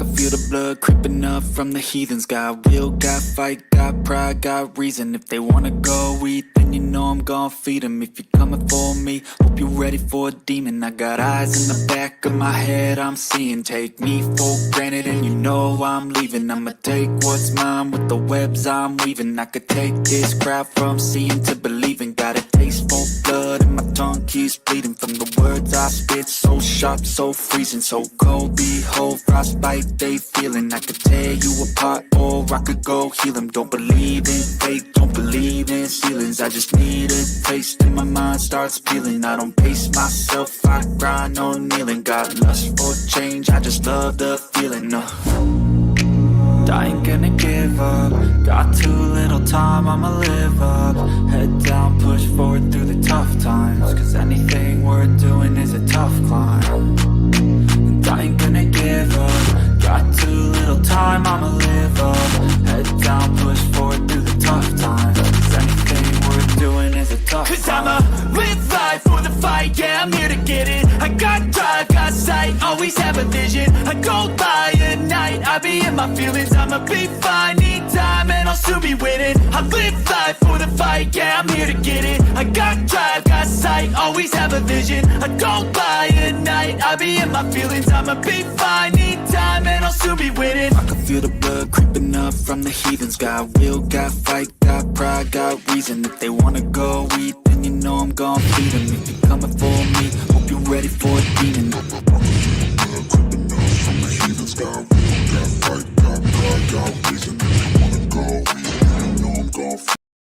can feel the blood creeping up from the heathens. Got will, got fight, got pride, got reason. If they wanna go eat, then you know I'm gon' feed them. If you're coming for me, hope you're ready for a demon. I got eyes in the back of my head, I'm seeing. Take me for granted and you know I'm leaving. I'ma take what's mine with the webs I'm weaving. I could take this crowd from seeing to believing. Got a taste for blood and my tongue keeps bleeding from the words I spit. So sharp, so freezing, so cold. Behold, frostbite they feeling. I could tear you apart or I could go heal them. Don't believe in fate, don't believe in ceilings. I just need a taste and my mind starts peeling. I don't pace myself, I grind on kneeling. Got lust for change, I just love the feeling. I ain't gonna give up. Got too little time, I'ma live up. Head down, push forward through the tough times. Cause anything worth doing is a tough climb. And I ain't gonna give up. Got too little time, I'ma live up. Head down, push forward through the tough times. Cause anything worth doing is a tough climb. Cause I'ma live life for the fight, yeah, I'm here to get it. I got drive, got sight, always have a vision. I go by at night, I be in my feelings. I'ma be fine, need time, and I'll soon be winning. I live life for the fight, yeah, I'm here to get it. I got drive, got sight, always have a vision. I go by at night, I be in my feelings. I'ma be fine, need time, and I'll soon be winning. I can feel the blood creeping up from the heathens. Got will, got fight, got pride, got reason. If they wanna go eat, then you know I'm gon' feed them. If you're coming for me, hope you're ready for a demon. Creeping up from the heathens. Got will, got fight, got pride, got reason. If you wanna go eat, then you know I'm gon' feed them.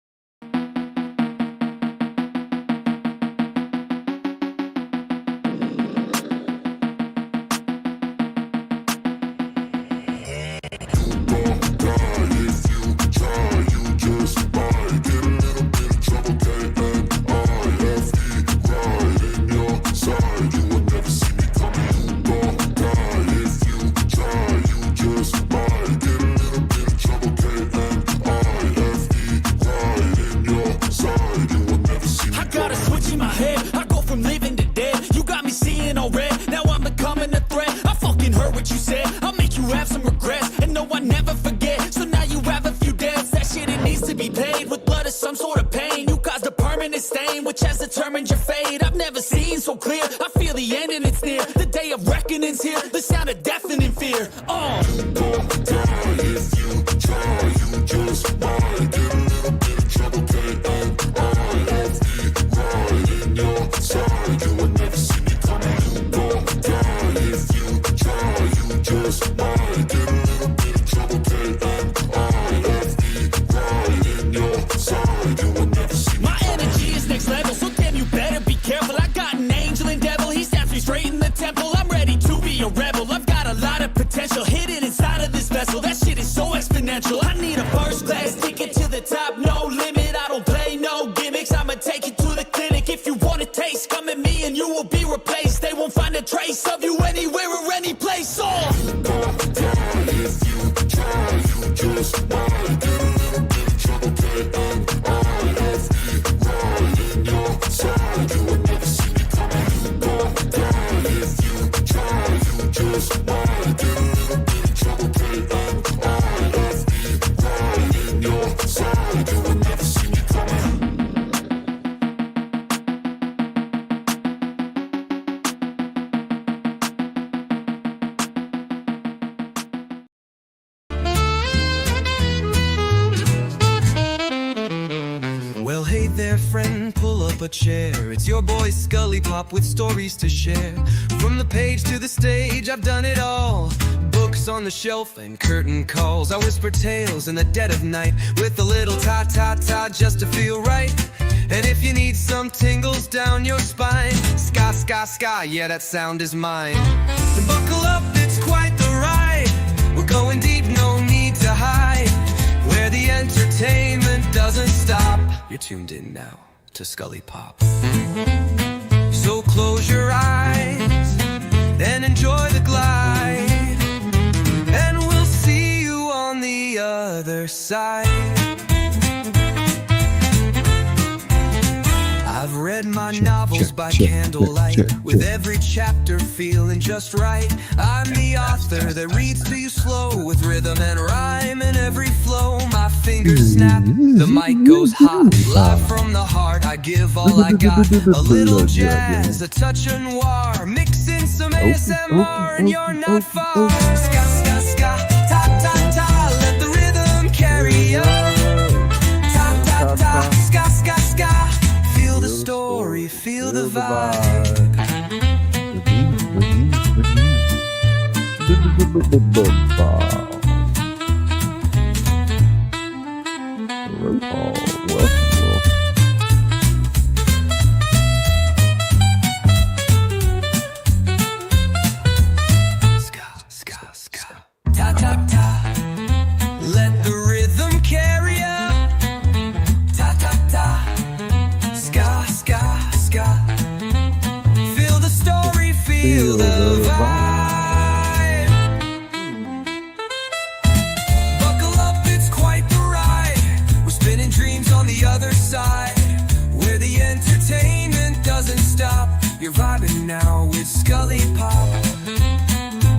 Chair. It's your boy ScullyPop with stories to share. From the page to the stage, I've done it all. Books on the shelf and curtain calls. I whisper tales in the dead of night with a little ta-ta-ta just to feel right. And if you need some tingles down your spine, ska, ska, ska, yeah, that sound is mine. So buckle up, it's quite the ride. We're going deep, no need to hide. Where the entertainment doesn't stop. You're tuned in now to ScullyPop. So close your eyes and enjoy the glide, and we'll see you on the other side. I've read my novels by candlelight, with every chapter feeling just right. I'm the author that reads to you slow, with rhythm and rhyme in every flow. My fingers snap, the mic goes hot, live from the heart. I give all I got, a little jazz, a touch of noir, mixing some ASMR, and you're not far. Ska, ska, ska, ta, ta, ta, let the rhythm carry you. Ta, ta, ta, ska, ska, ska, feel the story, feel the vibe. Ska, ska, ska, ta, ta, ta, let the rhythm carry you. Ta, ta, ta, ska, ska, ska, feel the story, feel the vibe. Buckle up, it's quite the ride. We're spinning dreams on the other side, where the entertainment doesn't stop. You're vibing now with ScullyPop.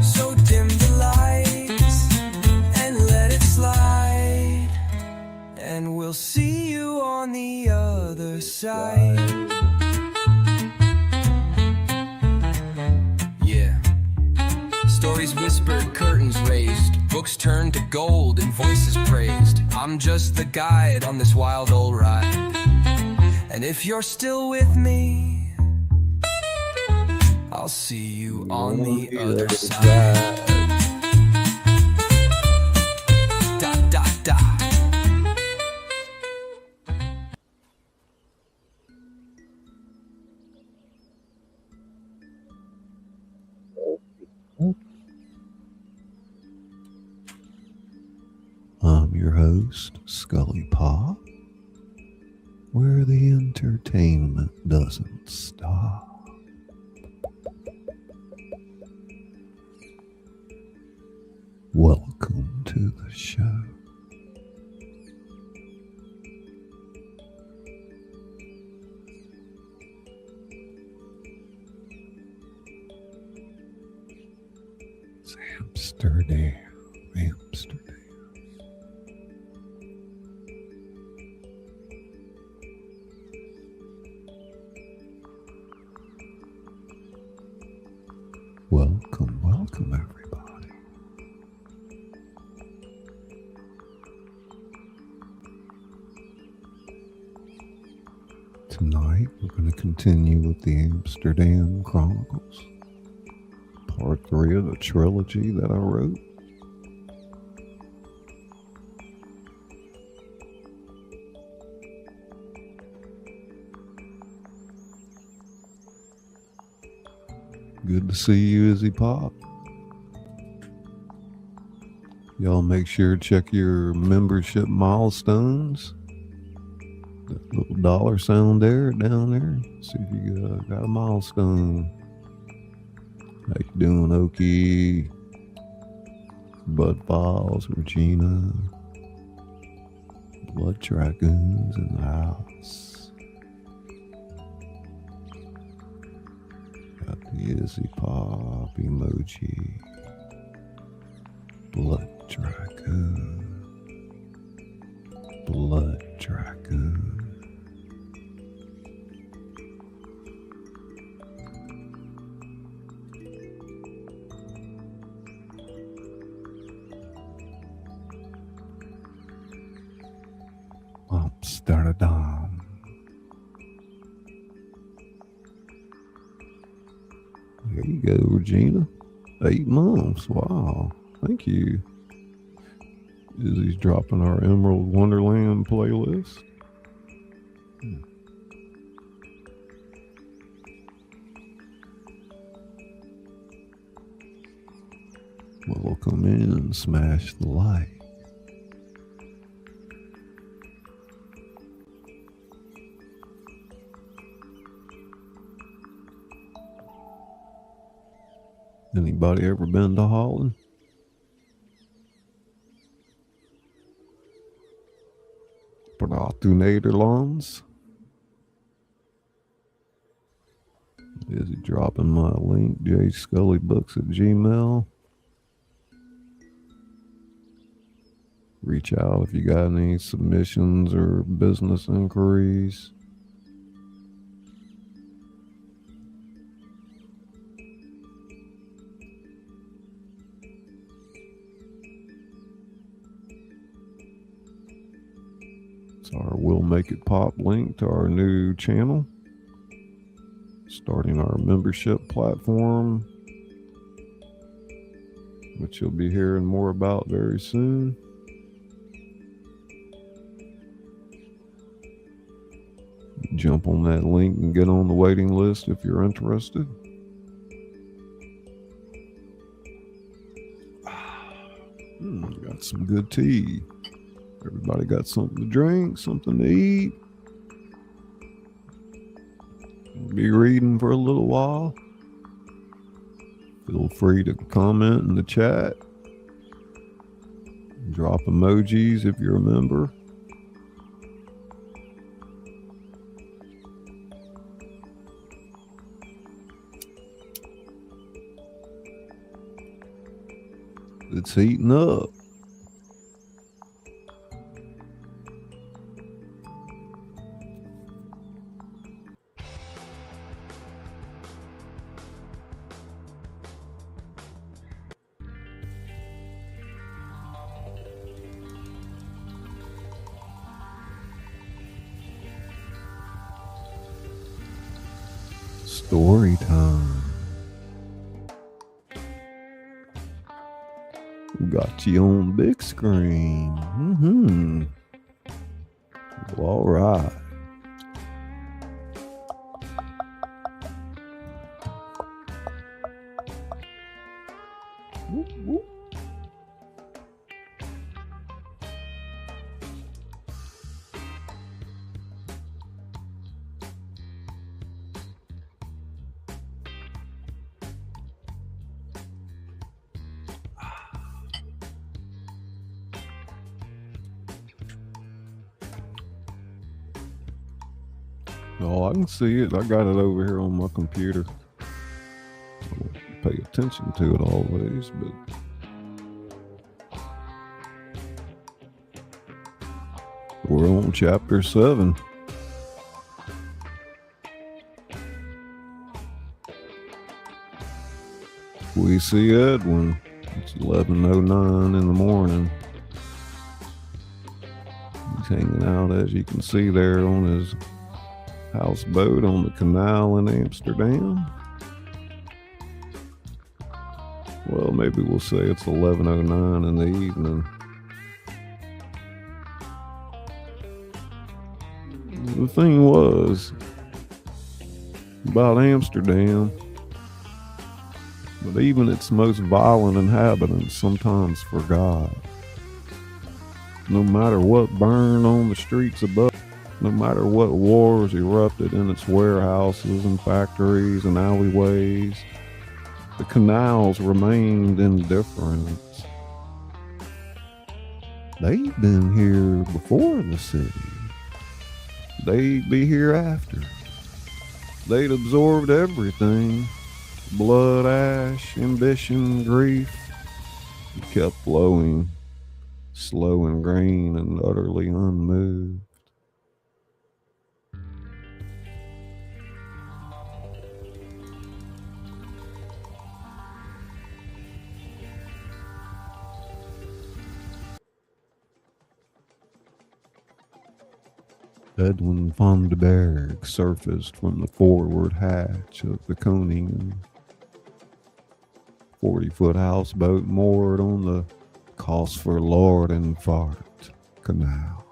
So dim the lights and let it slide, and we'll see you on the other side. Yeah. Stories whispered, curtains raised, books turned to gold and voices praised. I'm just the guide on this wild old ride, and if you're still with me, I'll see you on the other side. Da, da, da. I'm your host, ScullyPop, where the entertainment doesn't stop. Welcome to the show. It's Amsterdam, Amsterdam. Welcome, welcome everybody. Tonight we're going to continue with the Amsterdam Chronicles, part 3 of the trilogy that I wrote. Good to see you, Izzy Pop. Y'all make sure to check your membership milestones. That little dollar sign there, down there. See if you got a milestone. How you doing, Okie? Bud Files, Regina. Blood Dragoons in the house. Got the Izzy Pop emoji. Blood Dragoon. Blood Dragoon. Amsterdam. There you go, Regina. 8 months. Wow. Thank you. Izzy's dropping our Emerald Wonderland playlist. Welcome in, smash the like. Anybody ever been to Holland? Praat u Nederlands? Is he dropping my link? jscullybooks@gmail. Reach out if you got any submissions or business inquiries. It's our We'll Make It Pop link to our new channel. Starting our membership platform, which you'll be hearing more about very soon. Jump on that link and get on the waiting list if you're interested. Got some good tea. Everybody got something to drink, something to eat. Be reading for a little while. Feel free to comment in the chat. Drop emojis if you're a member. It's heating up. Story time. Got you on big screen. Well, all right. Whoop, whoop. Oh, I can see it. I got it over here on my computer. I don't pay attention to it always, but we're on chapter 7. We see Edwin. It's 11:09 in the morning. He's hanging out, as you can see there, on his houseboat on the canal in Amsterdam. Well, maybe we'll say it's 11:09 in the evening. The thing was about Amsterdam, but even its most violent inhabitants sometimes forgot. No matter what burned on the streets above, no matter what wars erupted in its warehouses and factories and alleyways, the canals remained indifferent. They'd been here before the city. They'd be here after. They'd absorbed everything. Blood, ash, ambition, grief. It kept flowing, slow and green and utterly unmoved. Edwin van den Berg surfaced from the forward hatch of the Koning, 40-foot houseboat moored on the Kostverlorenvaart Canal,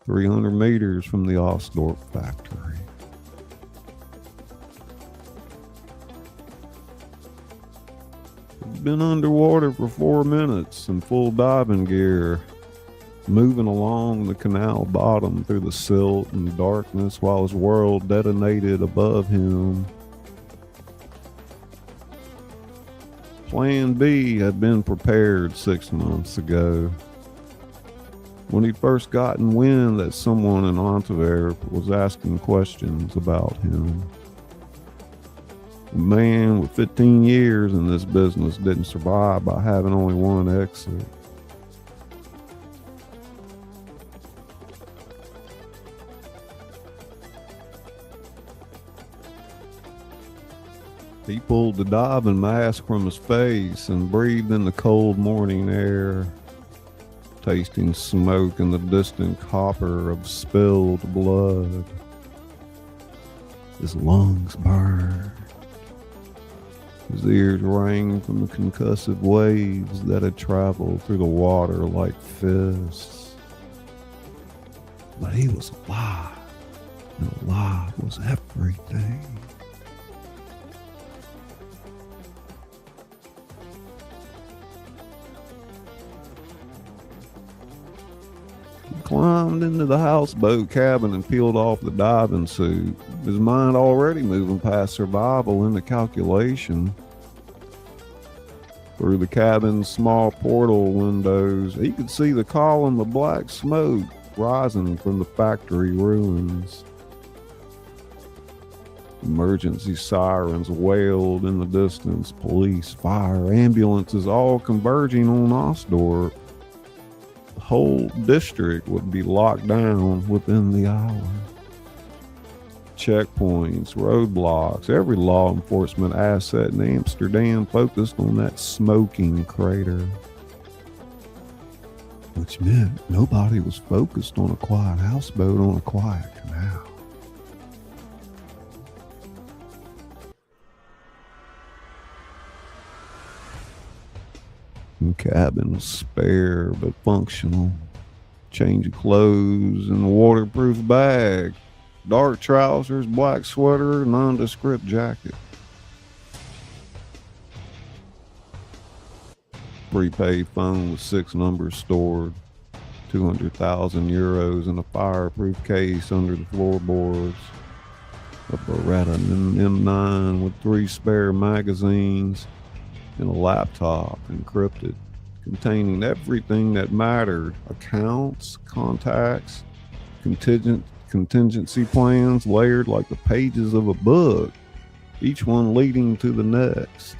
300 meters from the Osdorp factory. He'd been underwater for 4 minutes in full diving gear, moving along the canal bottom through the silt and darkness while his world detonated above him. Plan B had been prepared 6 months ago, when he'd first gotten wind that someone in Antwerp was asking questions about him. A man with 15 years in this business didn't survive by having only one exit. He pulled the diving mask from his face and breathed in the cold morning air, tasting smoke and the distant copper of spilled blood. His lungs burned. His ears rang from the concussive waves that had traveled through the water like fists. But he was alive, and alive was everything. Climbed into the houseboat cabin and peeled off the diving suit, his mind already moving past survival into calculation. Through the cabin's small portal windows, he could see the column of black smoke rising from the factory ruins. Emergency sirens wailed in the distance, police, fire, ambulances all converging on Osdorp. The whole district would be locked down within the hour. Checkpoints, roadblocks, every law enforcement asset in Amsterdam focused on that smoking crater. Which meant nobody was focused on a quiet houseboat on a quiet canal. The cabin was spare but functional. Change of clothes in a waterproof bag. Dark trousers, black sweater, nondescript jacket. Prepaid phone with 6 numbers stored. 200,000 euros in a fireproof case under the floorboards. A Beretta M9 with 3 spare magazines. And a laptop encrypted, containing everything that mattered: accounts, contacts, contingency plans layered like the pages of a book, each one leading to the next.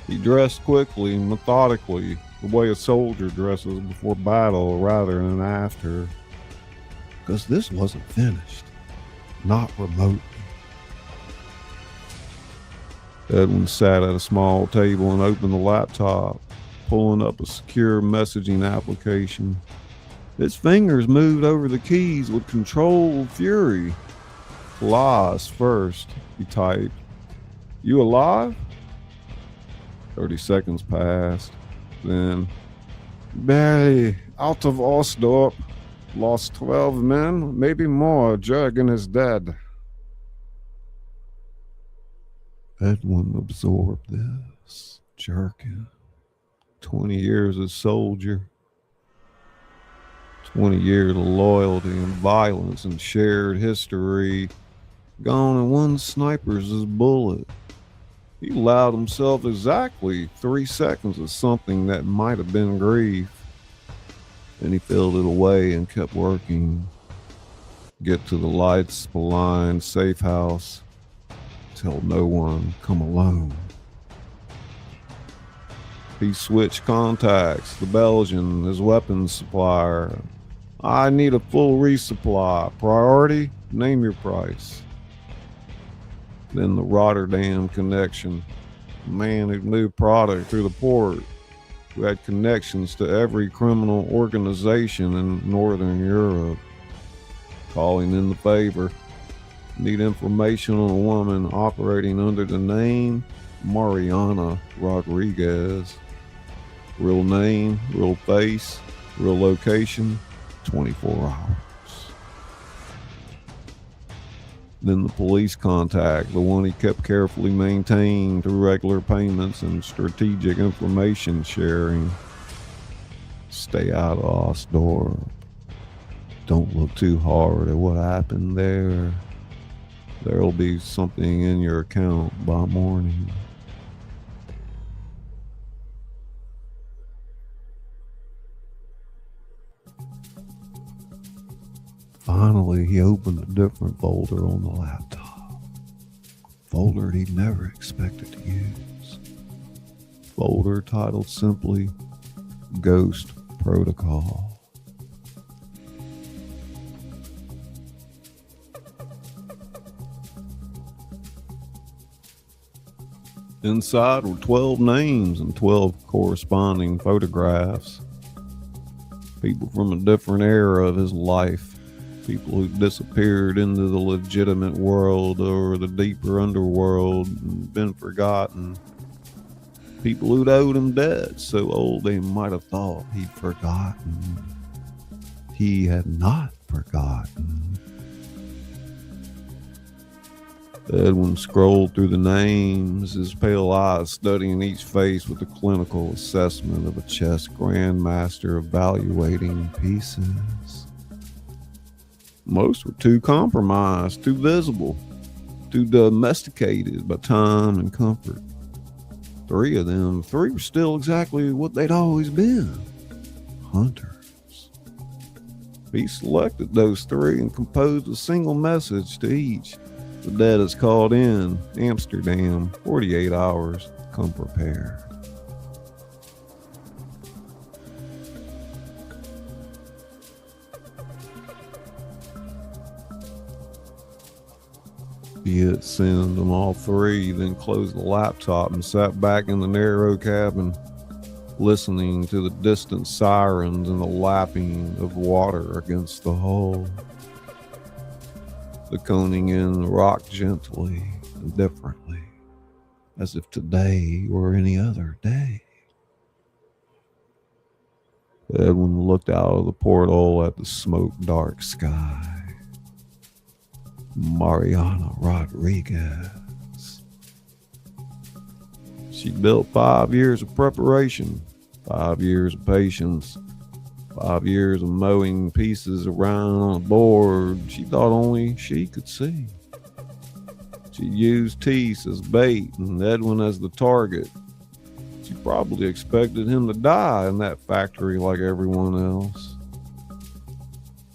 He dressed quickly, methodically, the way a soldier dresses before battle rather than after. Because this wasn't finished, not remotely. Edwin sat at a small table and opened the laptop, pulling up a secure messaging application. His fingers moved over the keys with controlled fury. "Lies first," he typed. "You alive?" 30 seconds passed. Then, "Barely out of Osdorp. Lost 12 men, maybe more. Jurgen is dead." Edwin absorbed this. Jurgen. 20 years as soldier. 20 years of loyalty and violence and shared history. Gone in one sniper's bullet. He allowed himself exactly 3 seconds of something that might have been grief. Then he filled it away and kept working. Get to the lights, blind, safe house. Tell no one, come alone. He switched contacts. The Belgian, his weapons supplier. "I need a full resupply. Priority? Name your price." Then the Rotterdam connection. A man who'd moved product through the port, who had connections to every criminal organization in Northern Europe. Calling in the favor. Need information on a woman operating under the name Mariana Rodriguez. Real name, real face, real location, 24 hours. Then the police contact, the one he kept carefully maintained through regular payments and strategic information sharing. Stay out of Osdorp. Don't look too hard at what happened there. There'll be something in your account by morning. Finally, he opened a different folder on the laptop. folder he never expected to use. Folder titled simply Ghost Protocol. Inside were 12 names and 12 corresponding photographs. People from a different era of his life. People who disappeared into the legitimate world or the deeper underworld and been forgotten. People who'd owed him debt so old they might have thought he'd forgotten. He had not forgotten. Edwin scrolled through the names, his pale eyes studying each face with the clinical assessment of a chess grandmaster evaluating pieces. Most were too compromised, too visible, too domesticated by time and comfort. Three were still exactly what they'd always been, hunters. He selected those three and composed a single message to each. The dead is called in. Amsterdam, 48 hours. Come prepared. He hit send on all three, then closed the laptop and sat back in the narrow cabin, listening to the distant sirens and the lapping of water against the hull. The coning in rocked gently and differently, as if today were any other day. Edwin looked out of the porthole at the smoke-dark sky. Mariana Rodriguez. She built 5 years of preparation, 5 years of patience, 5 years of mowing pieces around on a board she thought only she could see. She used Teese as bait and Edwin as the target. She probably expected him to die in that factory like everyone else.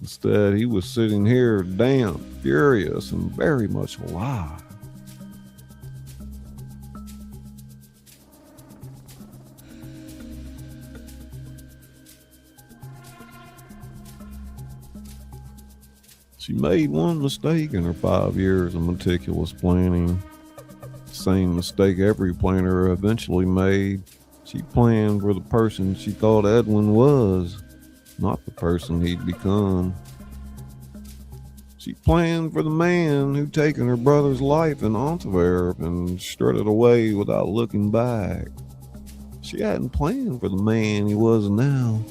Instead, he was sitting here damp, furious, and very much alive. She made one mistake in her 5 years of meticulous planning. The same mistake every planner eventually made. She planned for the person she thought Edwin was, not the person he'd become. She planned for the man who'd taken her brother's life in Antwerp and strutted away without looking back. She hadn't planned for the man he was now.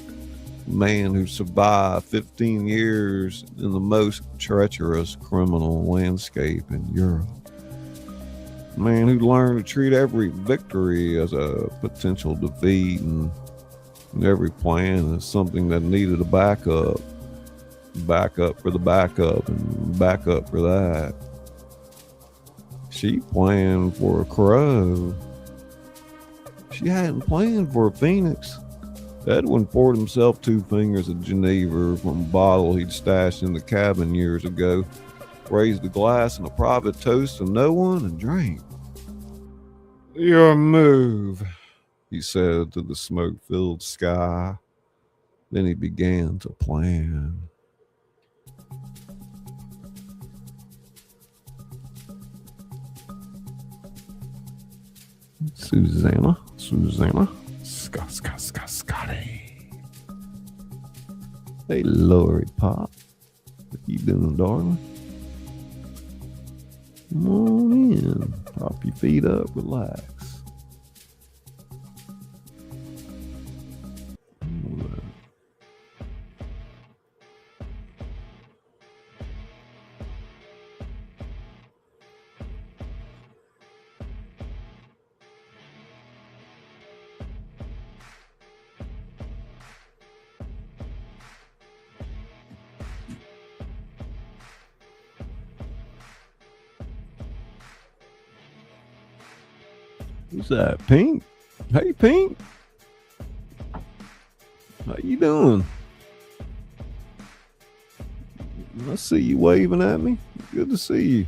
The man who survived 15 years in the most treacherous criminal landscape in Europe. The man who learned to treat every victory as a potential defeat and every plan as something that needed a backup. Backup for the backup and backup for that. She planned for a crow. She hadn't planned for a phoenix. Edwin poured himself 2 fingers of Geneva from a bottle he'd stashed in the cabin years ago, raised a glass in a private toast to no one, and drank. "Your move," he said to the smoke-filled sky. Then he began to plan. Susanna, Scotty. Hey, Lori Pop. What you doing, darling? Come on in. Prop your feet up, relax. Who's that? Pink? Hey, Pink. How you doing? I see you waving at me. Good to see you.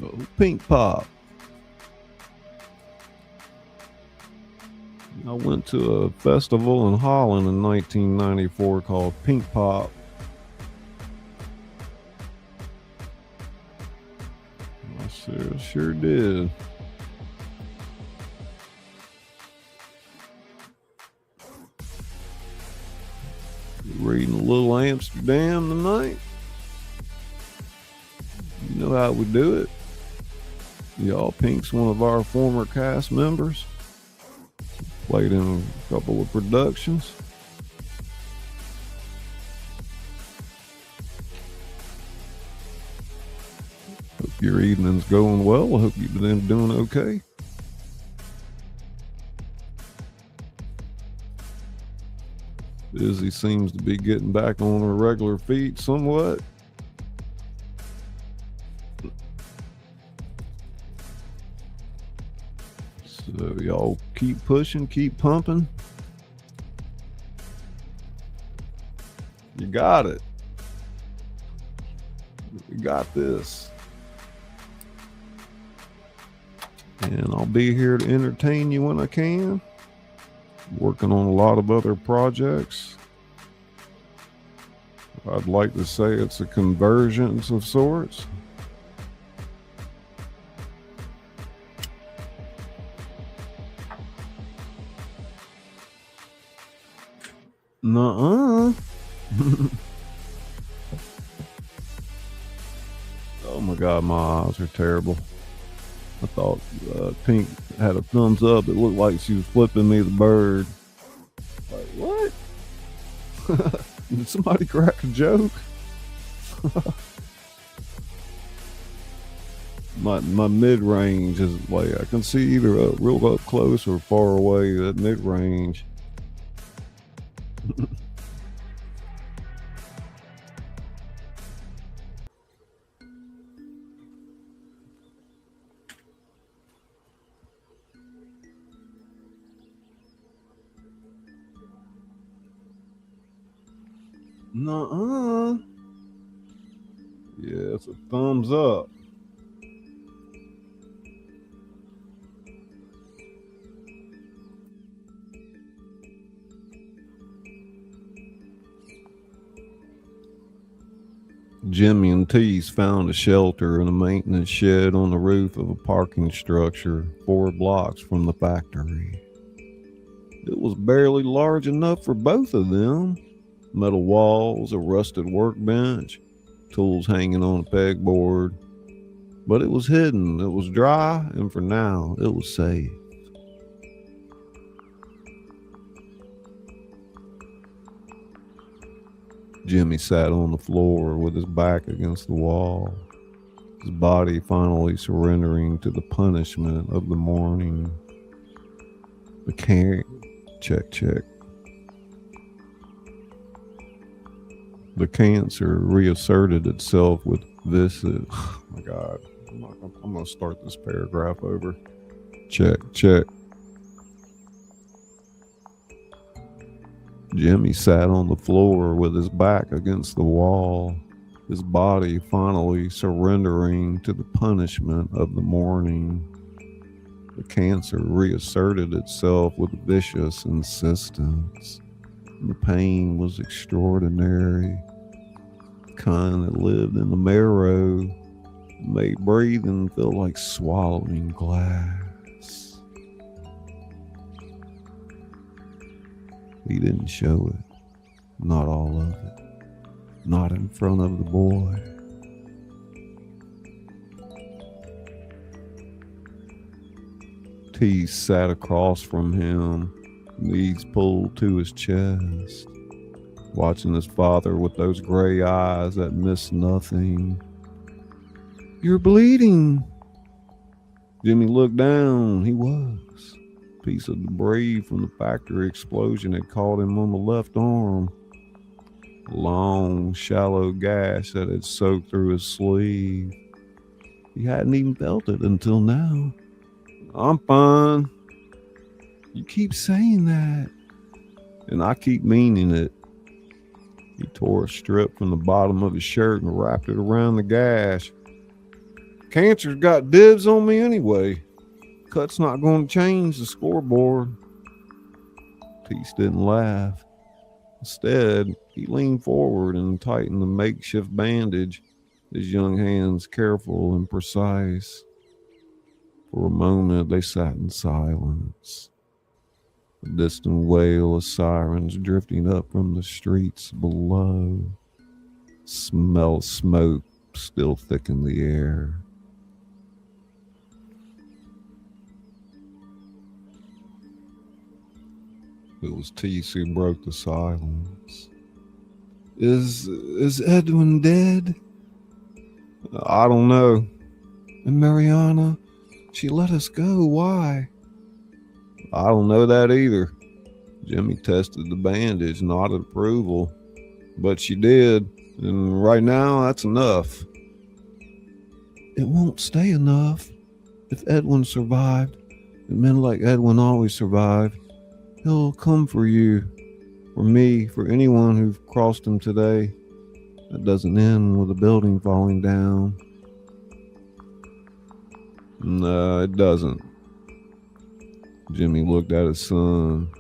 Oh, Pink Pop. I went to a festival in Holland in 1994 called Pink Pop. I sure did. Reading a little Amsterdam tonight. You know how we do it. Y'all Pink's one of our former cast members. Played in a couple of productions. Hope your evening's going well. I hope you've been doing okay. Izzy seems to be getting back on her regular feet somewhat. So y'all keep pushing, keep pumping. You got it. You got this. And I'll be here to entertain you when I can. Working on a lot of other projects. I'd like to say it's a convergence of sorts. Nuh-uh. Oh my God, my eyes are terrible. I thought Pink had a thumbs up. It looked like she was flipping me the bird. Like, what? Did somebody crack a joke? My mid-range is like, I can see either real up close or far away. That mid-range. Nuh-uh. Yeah, it's a thumbs up. Jimmy and Tease found a shelter in a maintenance shed on the roof of a parking structure 4 blocks from the factory. It was barely large enough for both of them. Metal walls, a rusted workbench, tools hanging on a pegboard. But it was hidden, it was dry, and for now, it was safe. Jimmy sat on the floor with his back against the wall, his body finally surrendering to the punishment of the morning. The check. The cancer reasserted itself with viscid. Oh my God. I'm going to start this paragraph over. Check. Jimmy sat on the floor with his back against the wall, his body finally surrendering to the punishment of the morning. The cancer reasserted itself with vicious insistence. The pain was extraordinary, the kind that lived in the marrow, made breathing feel like swallowing glass. He didn't show it, not all of it, not in front of the boy. Tease sat across from him, knees pulled to his chest, watching his father with those gray eyes that missed nothing. "You're bleeding." Jimmy looked down. He was. A piece of debris from the factory explosion had caught him on the left arm. A long, shallow gash that had soaked through his sleeve. He hadn't even felt it until now. "I'm fine." "You keep saying that." "And I keep meaning it." He tore a strip from the bottom of his shirt and wrapped it around the gash. Cancer's got dibs on me anyway. Cut's not going to change the scoreboard. Tease didn't laugh. Instead, he leaned forward and tightened the makeshift bandage, his young hands careful and precise. For a moment, they sat in silence. A distant wail of sirens drifting up from the streets below. Smell of smoke still thick in the air. It was Tease who broke the silence. Is Edwin dead? I don't know. And Mariana, she let us go. Why? I don't know that either. Jimmy tested the bandage, nodded approval. But she did, and right now that's enough. It won't stay enough. If Edwin survived, and men like Edwin always survive, he'll come for you, for me, for anyone who crossed him today. That doesn't end with a building falling down. No, it doesn't. Jimmy looked at his son,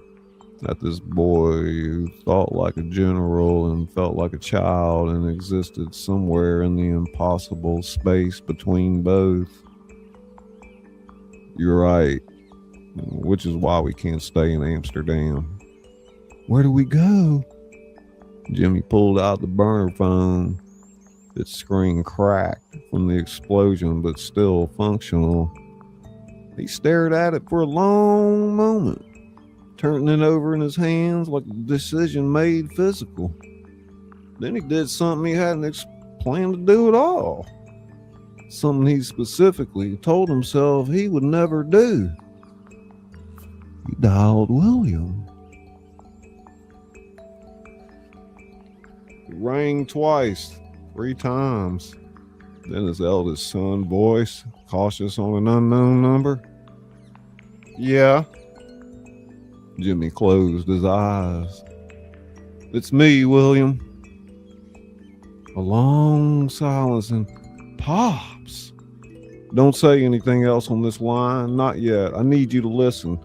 at this boy who thought like a general and felt like a child and existed somewhere in the impossible space between both. You're right, which is why we can't stay in Amsterdam. Where do we go? Jimmy pulled out the burner phone. Its screen cracked from the explosion, but still functional. He stared at it for a long moment, turning it over in his hands like a decision made physical. Then he did something he hadn't planned to do at all. Something he specifically told himself he would never do. He dialed William. It rang twice, 3 times. Then his eldest son voice, cautious on an unknown number. Yeah. Jimmy closed his eyes. It's me, William. A long silence and Pops. Don't say anything else on this line, not yet. I need you to listen.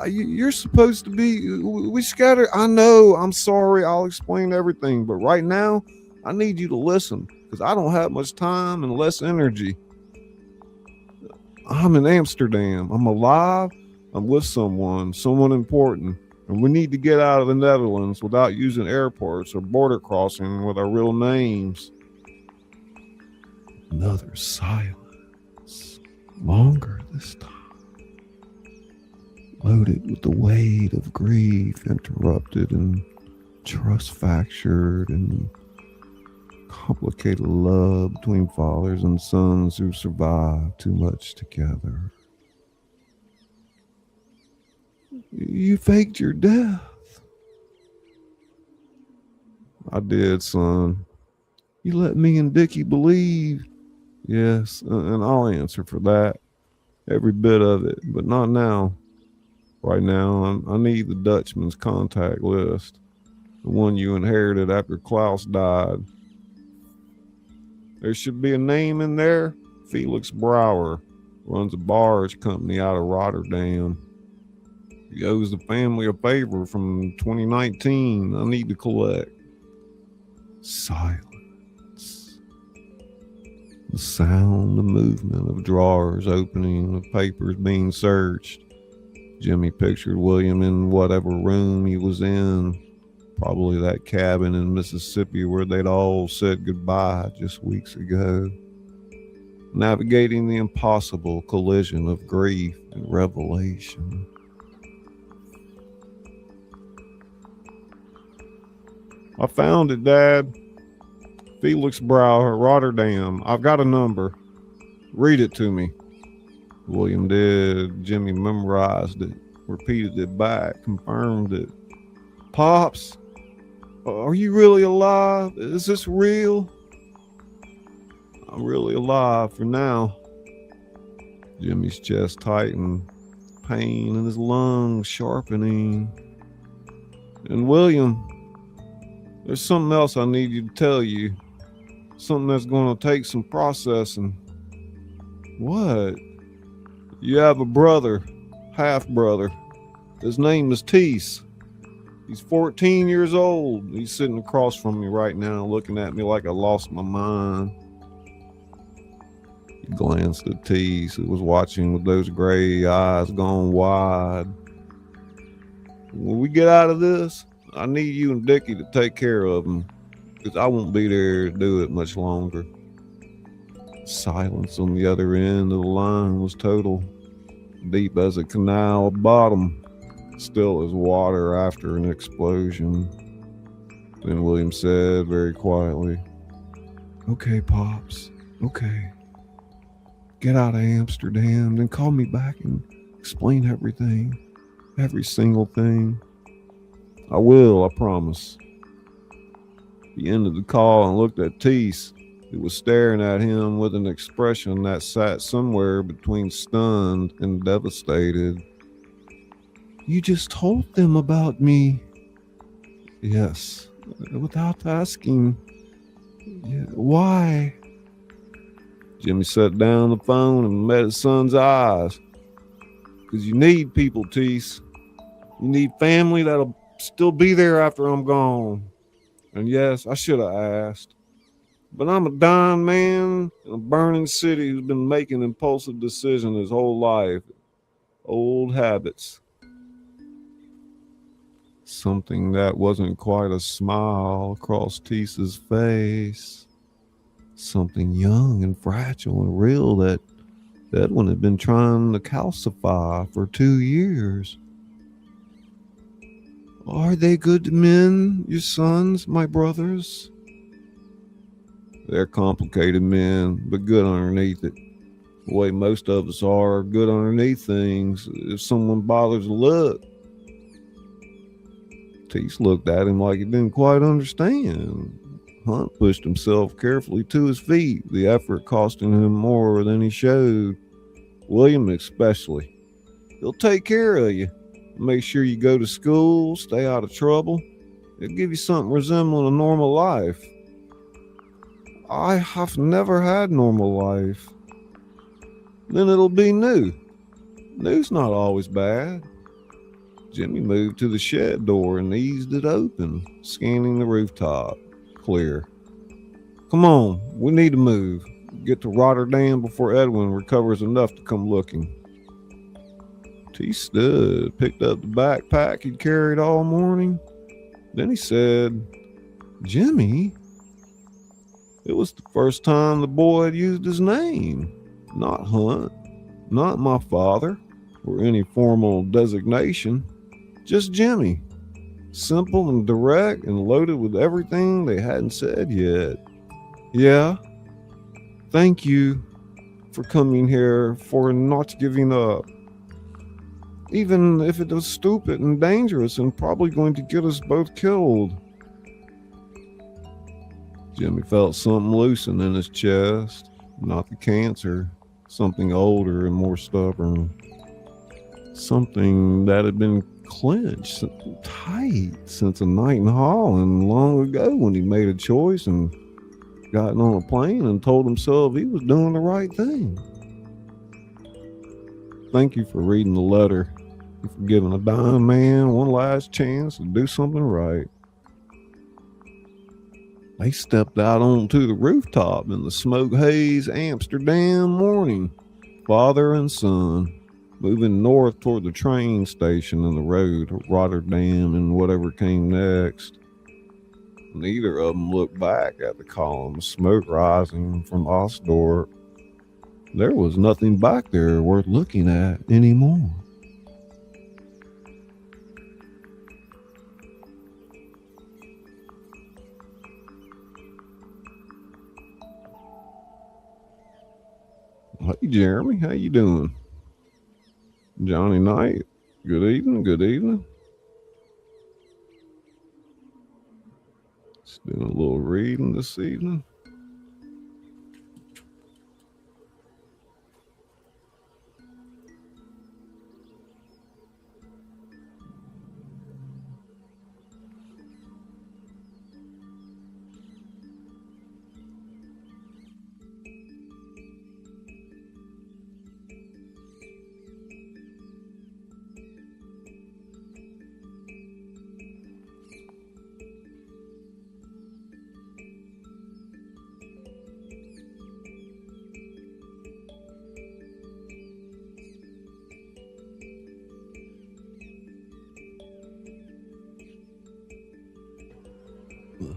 You're supposed to be, we scattered. I know, I'm sorry, I'll explain everything. But right now, I need you to listen because I don't have much time and less energy. I'm in Amsterdam. I'm alive. I'm with someone important. And we need to get out of the Netherlands without using airports or border crossing with our real names. Another silence. Longer this time. Loaded with the weight of grief, interrupted and trust fractured, and complicated love between fathers and sons who survived too much together. You faked your death. I did, son. You let me and Dickie believe. Yes, and I'll answer for that. Every bit of it, but not now. Right now, I need the Dutchman's contact list. The one you inherited after Klaus died. There should be a name in there. Felix Brouwer runs a barge company out of Rotterdam. He owes the family a favor from 2019 I need to collect. Silence. The sound, the movement of drawers opening, of papers being searched. Jimmy pictured William in whatever room he was in. Probably that cabin in Mississippi where they'd all said goodbye just weeks ago. Navigating the impossible collision of grief and revelation. I found it, Dad. Felix Brouwer, Rotterdam. I've got a number. Read it to me. William did. Jimmy memorized it, repeated it back, confirmed it. Pops, are you really alive? Is this real? I'm really alive for now. Jimmy's chest tightened, pain in his lungs sharpening. And William, there's something else I need you to tell you. Something that's going to take some processing. What? You have a brother, half brother. His name is Teese. He's 14 years old. He's sitting across from me right now, looking at me like I lost my mind. He glanced at Teese, who was watching with those gray eyes gone wide. When we get out of this, I need you and Dickie to take care of him, because I won't be there to do it much longer. Silence on the other end of the line was total, deep as a canal bottom, still as water after an explosion. Then William said very quietly, "Okay, Pops, okay. Get out of Amsterdam, then call me back and explain everything, every single thing. I will, I promise." He ended the call and looked at Teese, who was staring at him with an expression that sat somewhere between stunned and devastated. "You just told them about me." "Yes, without asking." "Yeah, why?" Jimmy set down the phone and met his son's eyes. "Because you need people, Teese. You need family that'll still be there after I'm gone. And yes, I should have asked. But I'm a dying man in a burning city who's been making impulsive decisions his whole life. Old habits." Something that wasn't quite a smile crossed Teese's face. Something young and fragile and real that Edwin had been trying to calcify for 2 years. "Are they good men, your sons, my brothers?" "They're complicated men, but good underneath it. The way most of us are good underneath things, if someone bothers to look." Teese looked at him like he didn't quite understand. Hunt pushed himself carefully to his feet, the effort costing him more than he showed. "William especially. He'll take care of you. Make sure you go to school, stay out of trouble. He'll give you something resembling a normal life." "I have never had normal life." "Then it'll be new. New's not always bad." Jimmy moved to the shed door and eased it open, scanning the rooftop. Clear. "Come on, we need to move. Get to Rotterdam before Edwin recovers enough to come looking." T stood, picked up the backpack he'd carried all morning. Then he said, "Jimmy?" It was the first time the boy had used his name. Not Hunt, not my father, or any formal designation. Just Jimmy. Simple and direct and loaded with everything they hadn't said yet. "Yeah, thank you for coming here, for not giving up. Even if it was stupid and dangerous and probably going to get us both killed." Jimmy felt something loosen in his chest. Not the cancer, something older and more stubborn. Something that had been clenched tight since a night in Holland long ago when he made a choice and gotten on a plane and told himself he was doing the right thing. "Thank you for reading the letter and for giving a dying man one last chance to do something right." They stepped out onto the rooftop in the smoke haze Amsterdam morning, father and son, moving north toward the train station and the road to Rotterdam and whatever came next. Neither of them looked back at the column of smoke rising from Osdorp. There was nothing back there worth looking at anymore. "Hey, Jeremy, how you doing?" "Johnny Knight, good evening, good evening." Just doing a little reading this evening.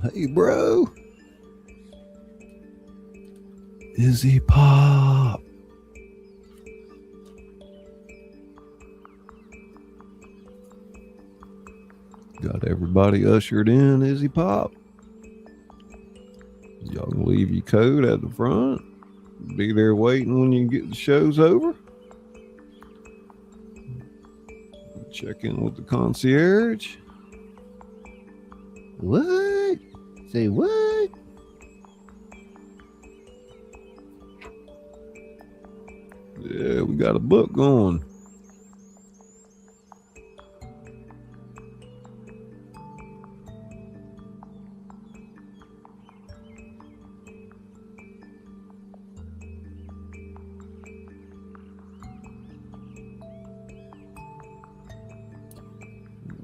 Hey, bro. Izzy Pop. Got everybody ushered in, Izzy Pop. Y'all can leave your coat at the front. Be there waiting when you get the show's over. Check in with the concierge. What? Say what? Yeah, we got a book going.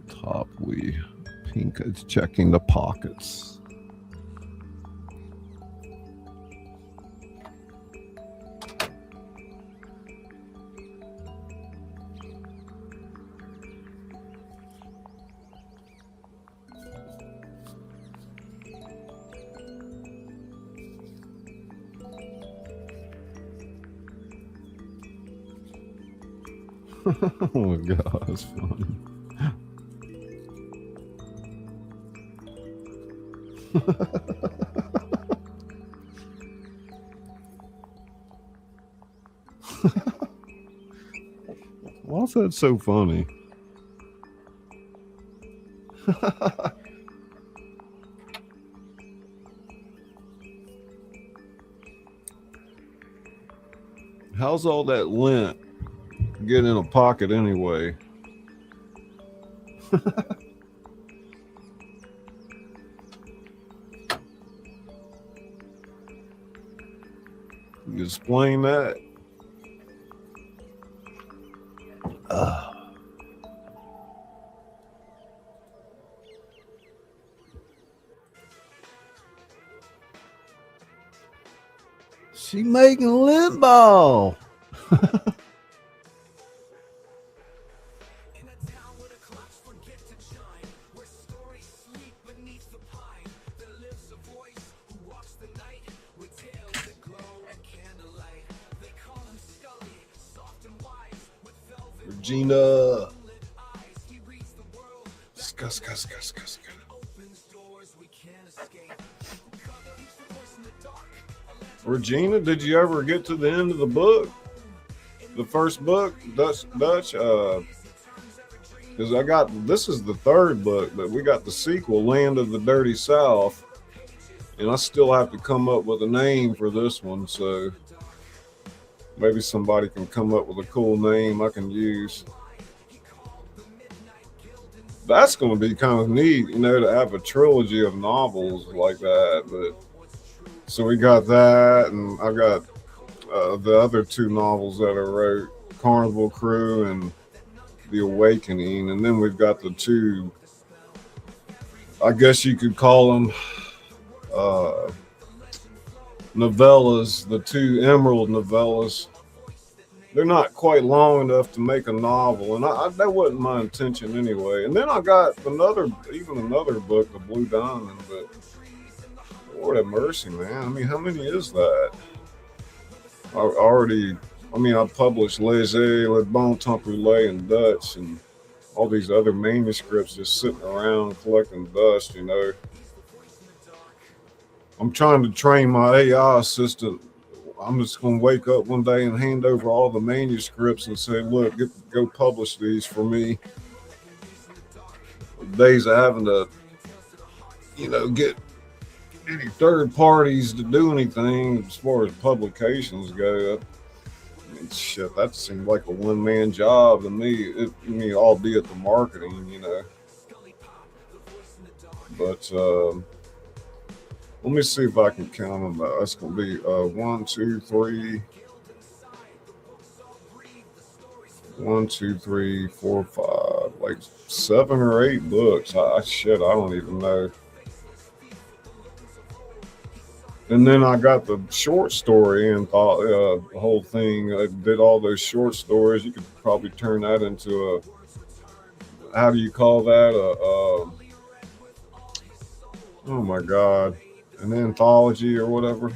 Top, we pink is checking the pockets. Oh my god, that's funny. Why's that so funny? How's all that lint get in a pocket anyway? You explain that? She making lint ball. Regina. Scuss. Regina, did you ever get to the end of the book? The first book, Dutch, because this is the third book, but we got the sequel, Land of the Dirty South, and I still have to come up with a name for this one, so maybe somebody can come up with a cool name I can use. That's going to be kind of neat, to have a trilogy of novels like that, but so we got that, and I got the other two novels that I wrote, Carnival Crew and The Awakening, and then we've got the two, I guess you could call them novellas, the two Emerald novellas. They're not quite long enough to make a novel, and that wasn't my intention anyway. And then I got another book, The Blue Diamond, but Lord have mercy, man. I mean, how many is that? I published Les Le Bon Temps Roulé in Dutch and all these other manuscripts just sitting around collecting dust, I'm trying to train my AI assistant. I'm just going to wake up one day and hand over all the manuscripts and say, look, go publish these for me. The days of having to, get any third parties to do anything as far as publications go. I mean, shit, that seemed like a one-man job to me. Albeit the marketing, But let me see if I can count them. That's going to be 1, 2, 3, 4, 5, like 7 or 8 books. I don't even know. And then I got the short story and the whole thing. I did all those short stories. You could probably turn that into how do you call that? Oh my God. An anthology or whatever.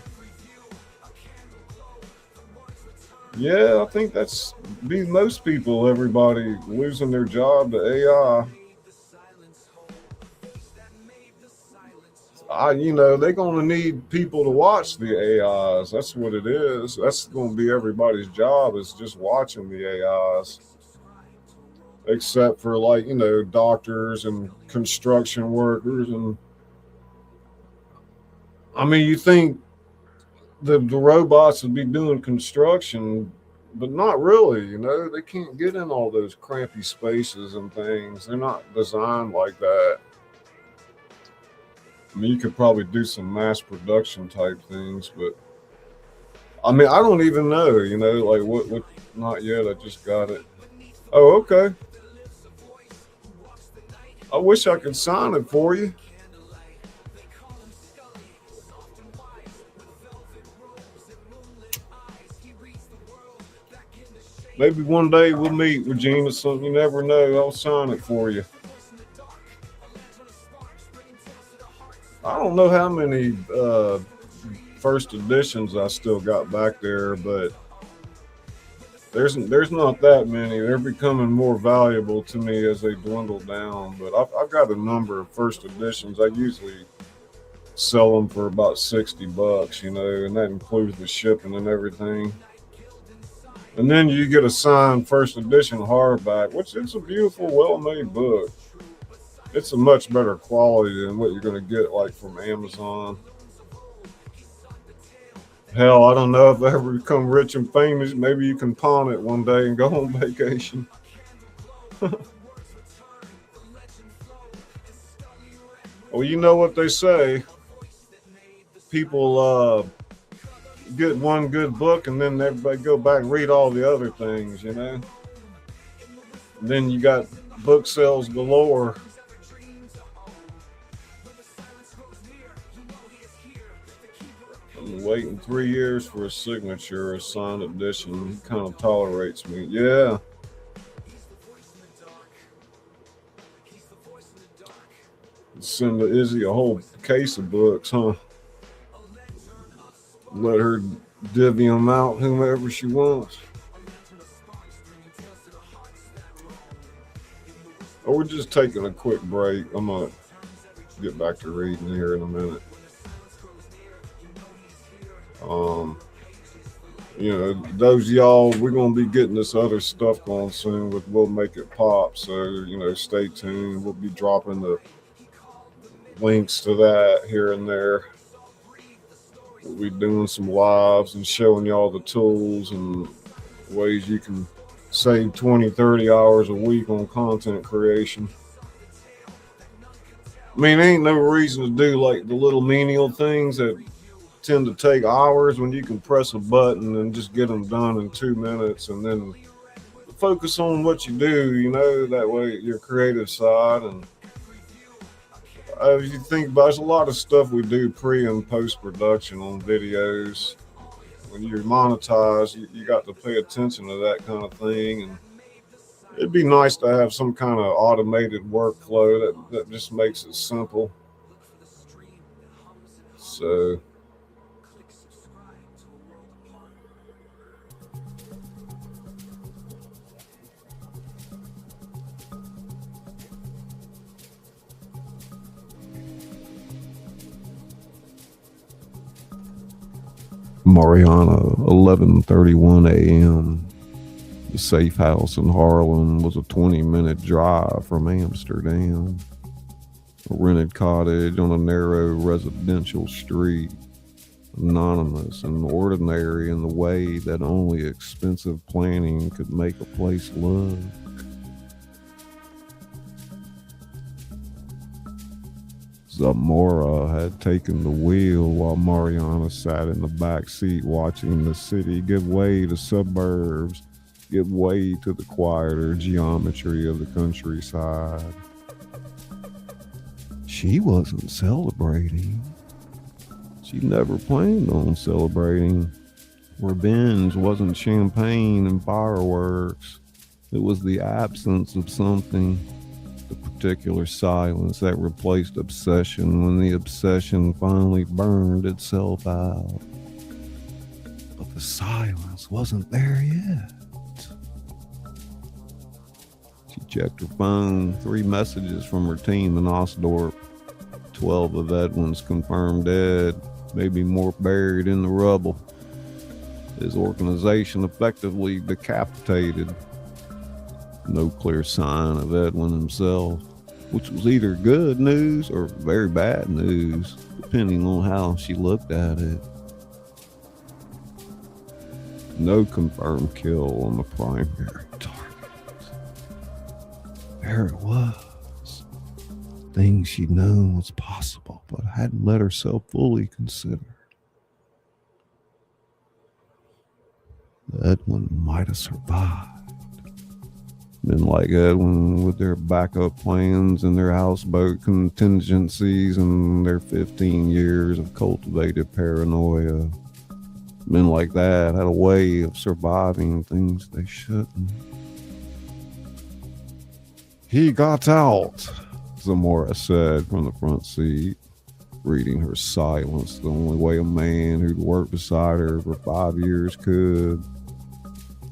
Yeah, I think that's be most people, everybody losing their job to AI. They're gonna need people to watch the AIs. That's what it is. That's gonna be everybody's job is just watching the AIs. Except for doctors and construction workers and I mean you think the robots would be doing construction, but not really, they can't get in all those crampy spaces and things. They're not designed like that. I mean, you could probably do some mass production type things, but I mean, I don't even know, like what, not yet. I just got it. Oh, okay. I wish I could sign it for you. Maybe one day we'll meet, Regina. So you never know. I'll sign it for you. I don't know how many first editions I still got back there, but there's not that many. They're becoming more valuable to me as they dwindle down. But I've got a number of first editions. I usually sell them for about $60, and that includes the shipping and everything. And then you get a signed first edition hardback, which it's a beautiful, well-made book. It's a much better quality than what you're going to get like from Amazon. Hell, I don't know if I ever become rich and famous. Maybe you can pawn it one day and go on vacation. Well, you know what they say. People get one good book and then everybody go back and read all the other things, And then you got book sales galore. I'm waiting 3 years for a signature, a signed edition. He kind of tolerates me. Yeah. Send Izzy a whole case of books, huh? Let her divvy them out whomever she wants. Or we're just taking a quick break. I'm going to get back to reading here in a minute. Those y'all, we're going to be getting this other stuff going soon with We'll Make It Pop. So, stay tuned. We'll be dropping the links to that here and there. We'll be doing some lives and showing y'all the tools and ways you can save 20, 30 hours a week on content creation. I mean, ain't no reason to do like the little menial things that tend to take hours when you can press a button and just get them done in 2 minutes and then focus on what you do, that way your creative side. And if you think about it, there's a lot of stuff we do pre and post production on videos. When you're monetized, you got to pay attention to that kind of thing. And it'd be nice to have some kind of automated workflow that just makes it simple. So Mariana, 11:31 a.m. The safe house in Harlem was a 20-minute drive from Amsterdam. A rented cottage on a narrow residential street, anonymous and ordinary in the way that only expensive planning could make a place look. Zamora had taken the wheel while Mariana sat in the back seat watching the city give way to suburbs, give way to the quieter geometry of the countryside. She wasn't celebrating. She never planned on celebrating. Revenge wasn't champagne and fireworks. It was the absence of something. the particular silence that replaced obsession when the obsession finally burned itself out. But the silence wasn't there yet. She checked her phone, 3 messages from her team in Osdorp. 12 of Edwin's confirmed dead, maybe more buried in the rubble. His organization effectively decapitated. No clear sign of Edwin himself, which was either good news or very bad news, depending on how she looked at it. No confirmed kill on the primary target. There it was. Things she'd known was possible, but hadn't let herself fully consider. Edwin might have survived. Men like Edwin, with their backup plans and their houseboat contingencies and their 15 years of cultivated paranoia. Men like that had a way of surviving things they shouldn't. He got out, Zamora said from the front seat, reading her silence the only way a man who'd worked beside her for 5 years could.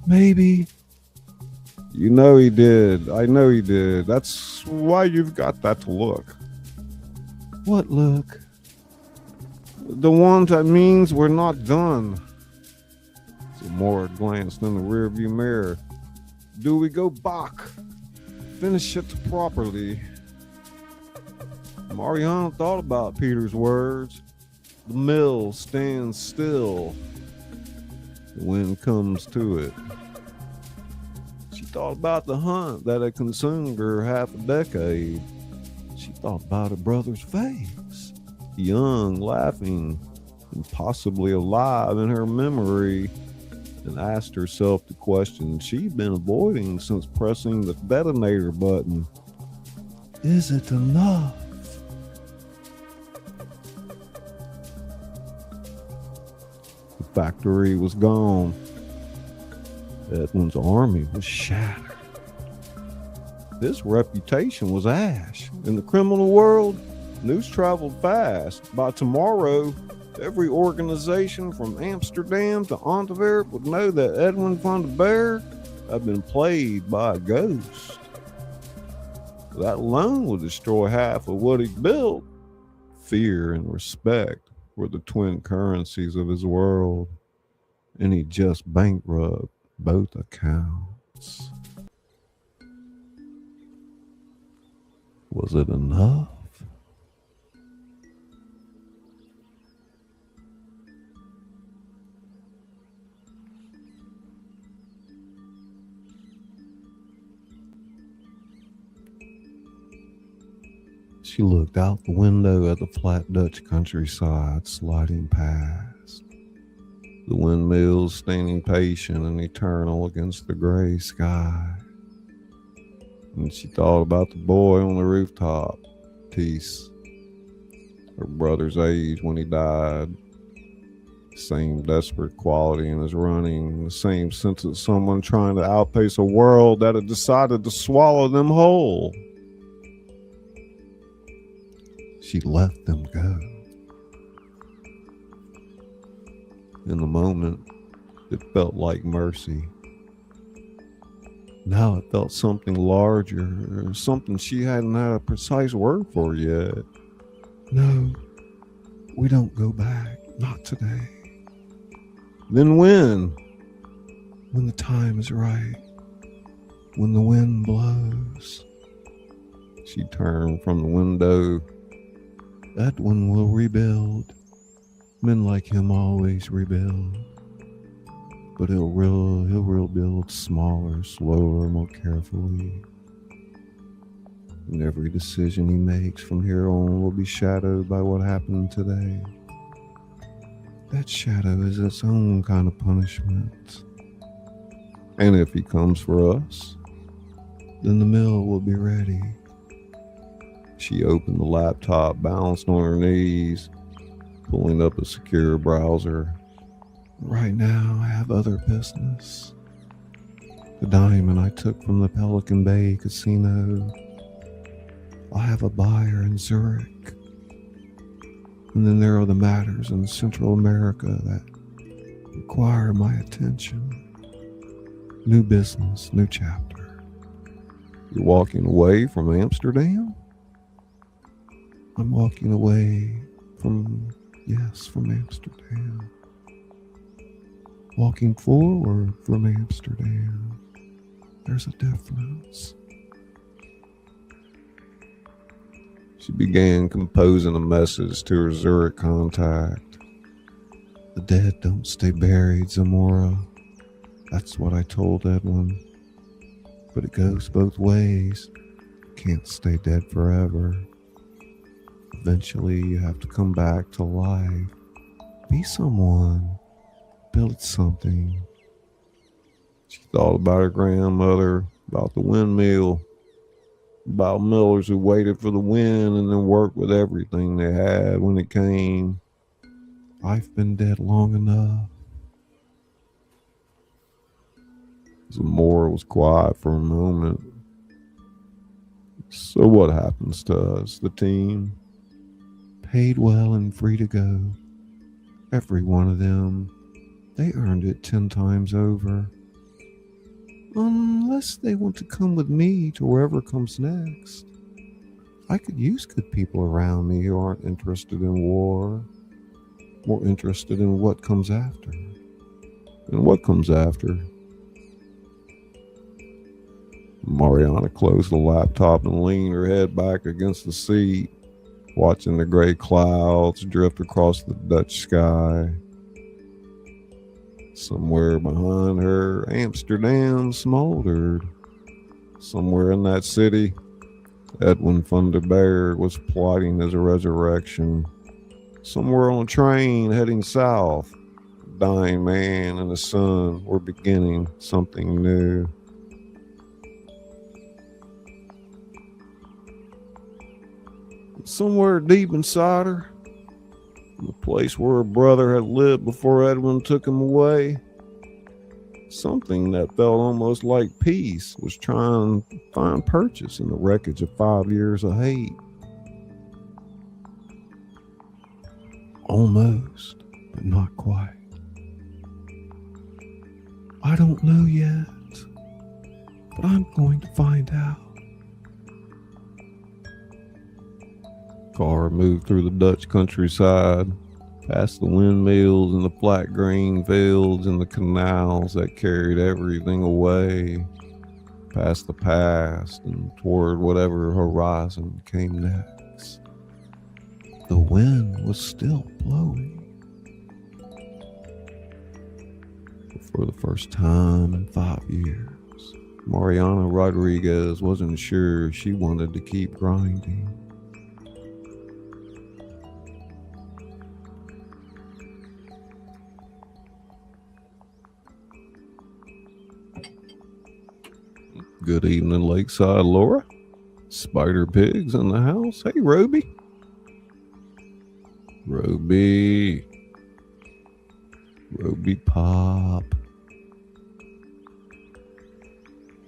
Maybe. You know he did. I know he did. That's why you've got that look. What look? The one that means we're not done. Zamora glanced in the rearview mirror. Do we go back? Finish it properly. Mariana thought about Peter's words. The mill stands still. The wind comes to it. She thought about the hunt that had consumed her half a decade. She thought about her brother's face, young, laughing, and possibly alive in her memory, and asked herself the question she'd been avoiding since pressing the detonator button. Is it enough? The factory was gone. Edwin's army was shattered. His reputation was ash. In the criminal world, news traveled fast. By tomorrow, every organization from Amsterdam to Antwerp would know that Edwin van der Berg had been played by a ghost. That alone would destroy half of what he built. Fear and respect were the twin currencies of his world, and he just bankrupted both accounts. Was it enough? She looked out the window at the flat Dutch countryside sliding past. The windmills standing patient and eternal against the gray sky. And she thought about the boy on the rooftop, Peace, her brother's age when he died. The same desperate quality in his running, the same sense of someone trying to outpace a world that had decided to swallow them whole. She let them go. In the moment, it felt like mercy. Now it felt something larger, something she hadn't had a precise word for yet. No, we don't go back. Not today. Then when? When the time is right. When the wind blows. She turned from the window. Edwin will rebuild. Men like him always rebuild. But he'll rebuild smaller, slower, more carefully. And every decision he makes from here on will be shadowed by what happened today. That shadow is its own kind of punishment. And if he comes for us, then the mill will be ready. She opened the laptop, balanced on her knees, pulling up a secure browser. Right now, I have other business. The diamond I took from the Pelican Bay casino. have a buyer in Zurich. And then there are the matters in Central America that require my attention. New business, new chapter. You're walking away from Amsterdam? I'm walking away from Amsterdam. Walking forward from Amsterdam. There's a difference. She began composing a message to her Zurich contact. The dead don't stay buried, Zamora. That's what I told Edwin. But it goes both ways. Can't stay dead forever. Eventually you have to come back to life. Be someone. Build something. She thought about her grandmother, about the windmill, about millers who waited for the wind and then worked with everything they had when it came. I've been dead long enough. Zamora was quiet for a moment. So what happens to us, the team? Paid well and free to go. Every one of them. They earned it 10 times over. Unless they want to come with me to wherever comes next. I could use good people around me who aren't interested in war. More interested in what comes after. And what comes after? Mariana closed the laptop and leaned her head back against the seat, watching the gray clouds drift across the Dutch sky. Somewhere behind her, Amsterdam smoldered. Somewhere in that city, Edwin van der Berg was plotting his resurrection. Somewhere on a train heading south, a dying man and his son were beginning something new. Somewhere deep inside her, the place where her brother had lived before Edwin took him away, something that felt almost like peace was trying to find purchase in the wreckage of 5 years of hate. Almost, but not quite. I don't know yet, but I'm going to find out. Car moved through the Dutch countryside, past the windmills and the flat green fields and the canals that carried everything away, past the past and toward whatever horizon came next. The wind was still blowing. For the first time in 5 years, Mariana Rodriguez wasn't sure she wanted to keep grinding. Good evening, Lakeside Laura. Spider Pigs in the house. Hey, Roby. Roby Pop.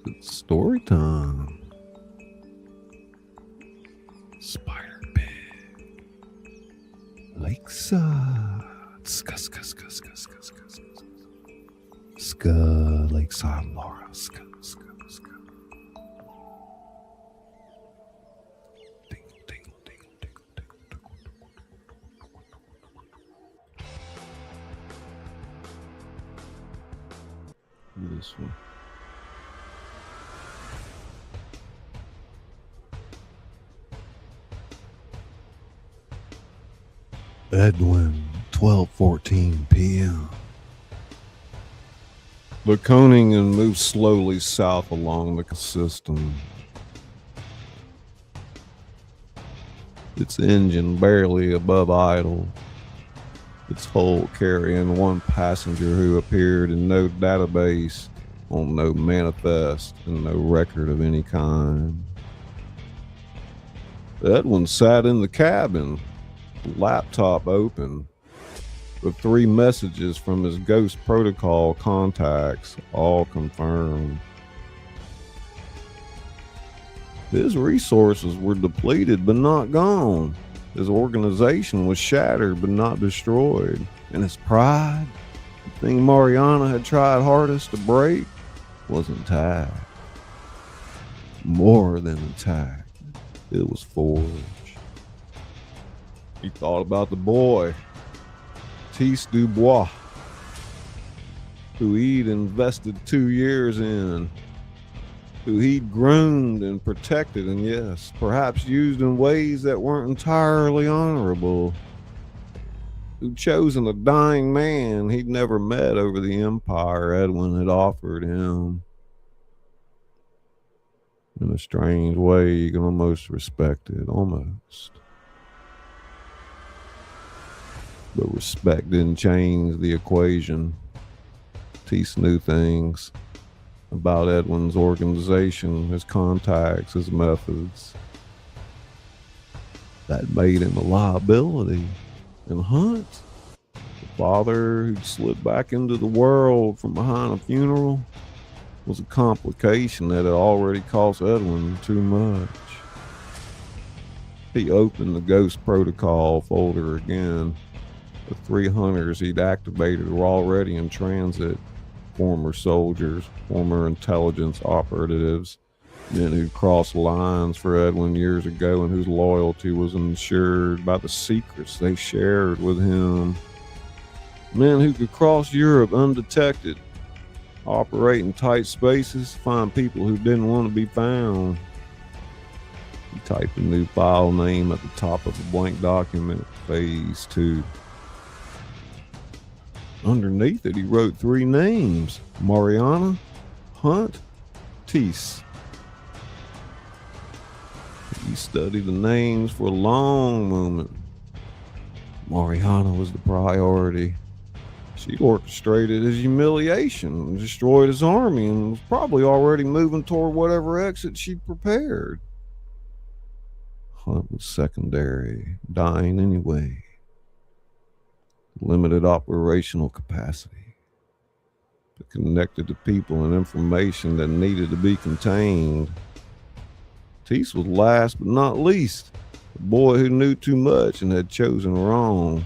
It's story time. Spider Pig. Lakeside. Ska. Lakeside Laura. Ska. This one. Edwin, 12:14 p.m. The Koningen moved slowly south along the system. Its engine barely above idle. Its hull carrying one passenger who appeared in no database, on no manifest, and no record of any kind. Edwin sat in the cabin, laptop open, with 3 messages from his Ghost Protocol contacts, all confirmed. His resources were depleted but not gone. His organization was shattered but not destroyed. And his pride, the thing Mariana had tried hardest to break, was intact. More than intact. It was forged. He thought about the boy, Tisse Dubois, who he'd invested 2 years in, who he'd groomed and protected, and yes, perhaps used in ways that weren't entirely honorable, who'd chosen a dying man he'd never met over the empire Edwin had offered him. In a strange way, you can almost respect it, almost. But respect didn't change the equation. Tisse knew things about Edwin's organization, his contacts, his methods. That made him a liability. And Hunt, the father who'd slipped back into the world from behind a funeral, was a complication that had already cost Edwin too much. He opened the Ghost Protocol folder again. The 3 hunters he'd activated were already in transit. Former soldiers, former intelligence operatives, men who'd crossed lines for Edwin years ago and whose loyalty was ensured by the secrets they shared with him. Men who could cross Europe undetected, operate in tight spaces, find people who didn't want to be found. He typed a new file name at the top of a blank document, Phase 2. Underneath it, he wrote 3 names: Mariana, Hunt, Tisse. He studied the names for a long moment. Mariana was the priority. She orchestrated his humiliation, destroyed his army, and was probably already moving toward whatever exit she'd prepared. Hunt was secondary, dying anyway. Limited operational capacity, but connected to people and information that needed to be contained. Tisse was last but not least, the boy who knew too much and had chosen wrong.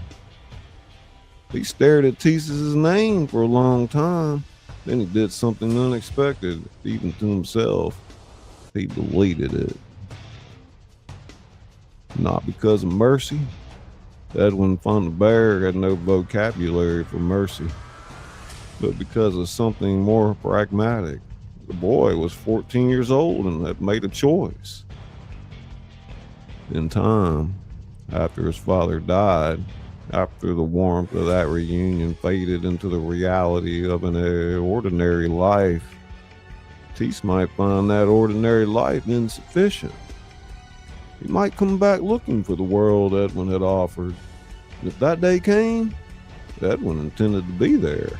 He stared at Tisse's name for a long time. Then he did something unexpected, even to himself. He deleted it. Not because of mercy. Edwin Fontaine had no vocabulary for mercy, but because of something more pragmatic. The boy was 14 years old and had made a choice. In time, after his father died, after the warmth of that reunion faded into the reality of an ordinary life, Tisse might find that ordinary life insufficient. He might come back looking for the world Edwin had offered. And if that day came, Edwin intended to be there.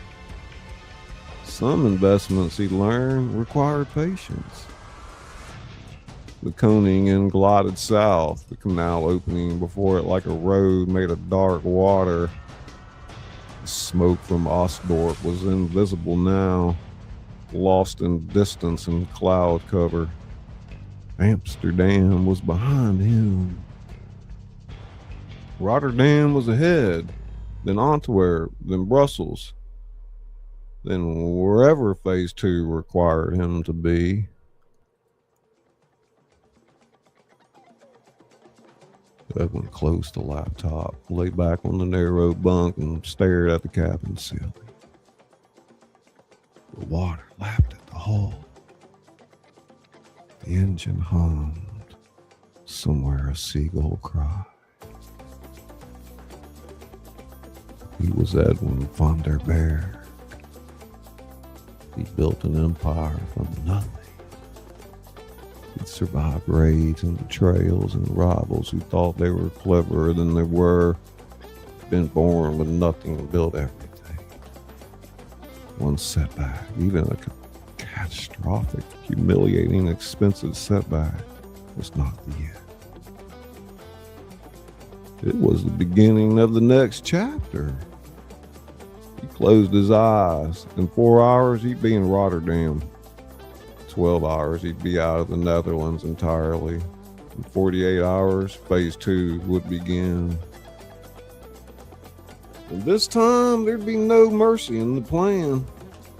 Some investments, he learned, required patience. The Koningen glided south, the canal opening before it like a road made of dark water. The smoke from Ostdorp was invisible now, lost in distance and cloud cover. Amsterdam was behind him. Rotterdam was ahead, then Antwerp, then Brussels, then wherever Phase 2 required him to be. Edwin closed the laptop, lay back on the narrow bunk, and stared at the cabin ceiling. The water lapped at the hull. The engine hummed. Somewhere a seagull cried. He was Edwin Fontaine. He built an empire from nothing. He'd survived raids and betrayals and rivals who thought they were cleverer than they were. Been born with nothing and built everything. One setback, even a catastrophic, humiliating, expensive setback, was not the end. It was the beginning of the next chapter. He closed his eyes. In 4 hours, he'd be in Rotterdam. 12 hours, he'd be out of the Netherlands entirely. In 48 hours, phase 2 would begin. And this time, there'd be no mercy in the plan.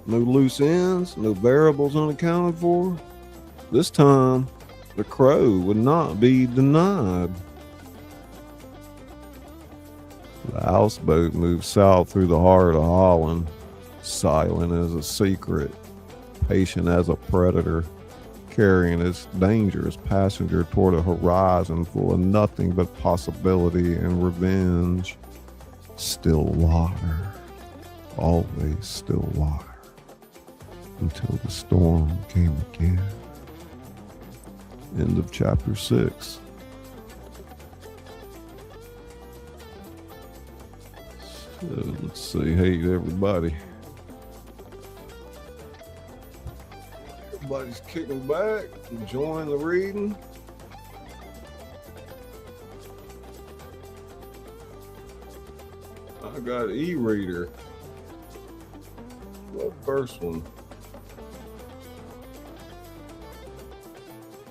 No loose ends, no variables unaccounted for. This time, the Crow would not be denied. The houseboat moved south through the heart of Holland, silent as a secret, patient as a predator, carrying its dangerous passenger toward a horizon full of nothing but possibility and revenge. Still water, always still water, until the storm came again. End of chapter 6. So let's say hey to everybody. Everybody's kicking back, enjoying the reading. I got an e-reader. What first one?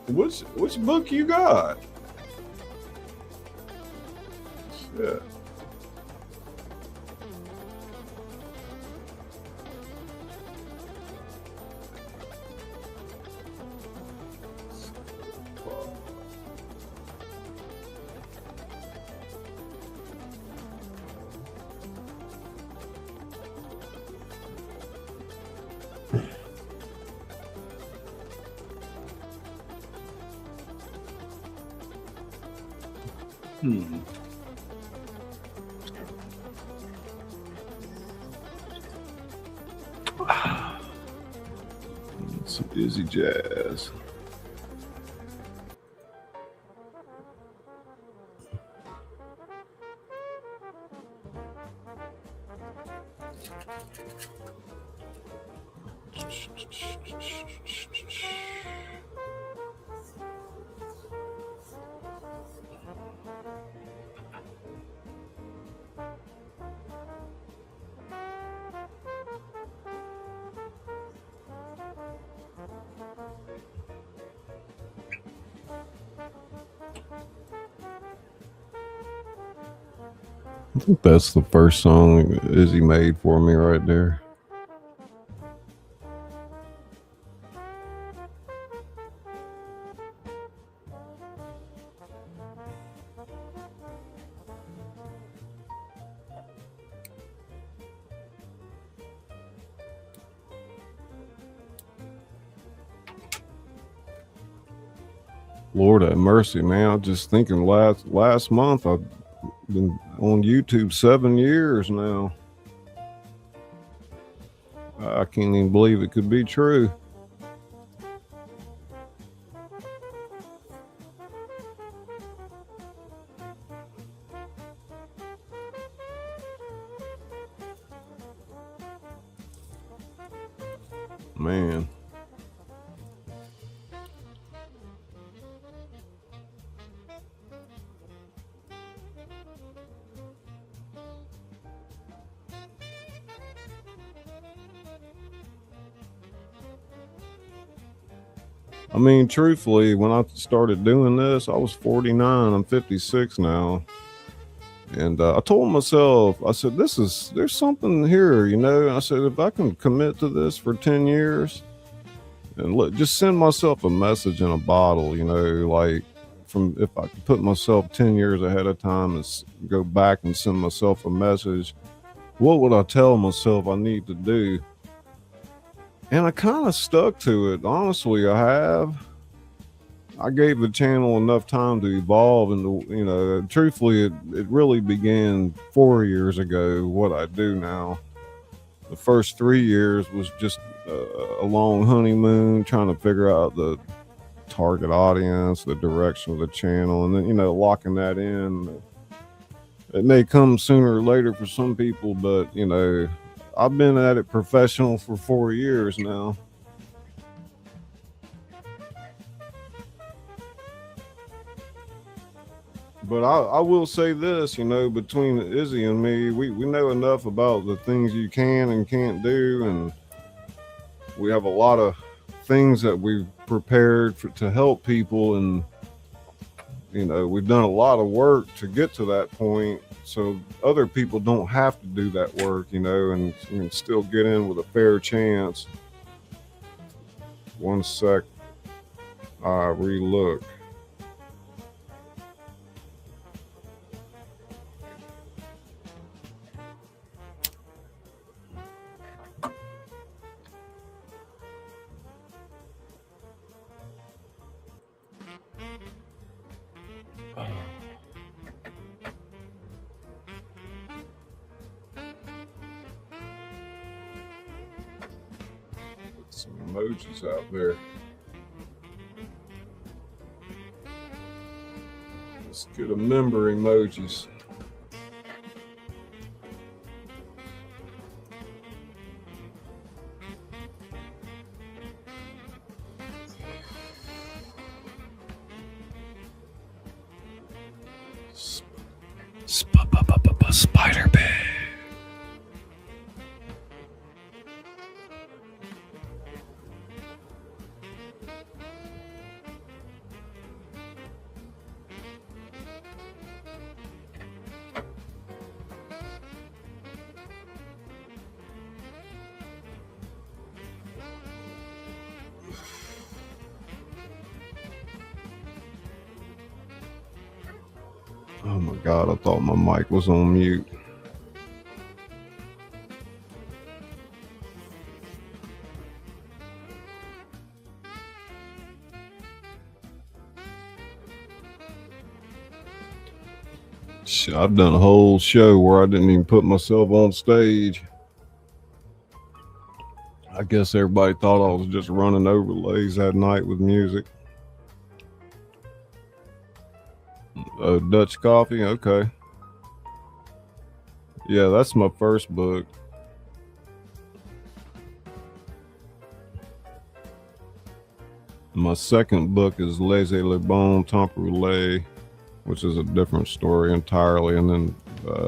Which book you got? Shit. Some Izzy jazz. I think that's the first song Izzy made for me right there. Lord have mercy, man. I'm just thinking last month I've been on YouTube 7 years now. I can't even believe it could be true. Man. I mean, truthfully, when I started doing this, I was 49. I'm 56 now. And I told myself, I said, there's something here, you know. I said, if I can commit to this for 10 years and just send myself a message in a bottle, you know, like if I could put myself 10 years ahead of time and go back and send myself a message, what would I tell myself I need to do? And I kind of stuck to it. Honestly, I have. I gave the channel enough time to evolve, and you know, truthfully, it really began 4 years ago. What I do now, the first 3 years was just a long honeymoon, trying to figure out the target audience, the direction of the channel, and then, you know, locking that in. It may come sooner or later for some people, but you know, I've been at it professional for 4 years now. But I will say this, you know, between Izzy and me, we know enough about the things you can and can't do, and we have a lot of things that we've prepared to help people, and we've done a lot of work to get to that point, so other people don't have to do that work, and you can still get in with a fair chance. One sec, I relook. Some emojis out there. Let's get a member emojis. Spider-Man. Oh my God, I thought my mic was on mute. I've done a whole show where I didn't even put myself on stage. I guess everybody thought I was just running overlays that night with music. Dutch Coffee, okay. Yeah, that's my first book. My second book is Laissez le bon temps rouler, which is a different story entirely. And then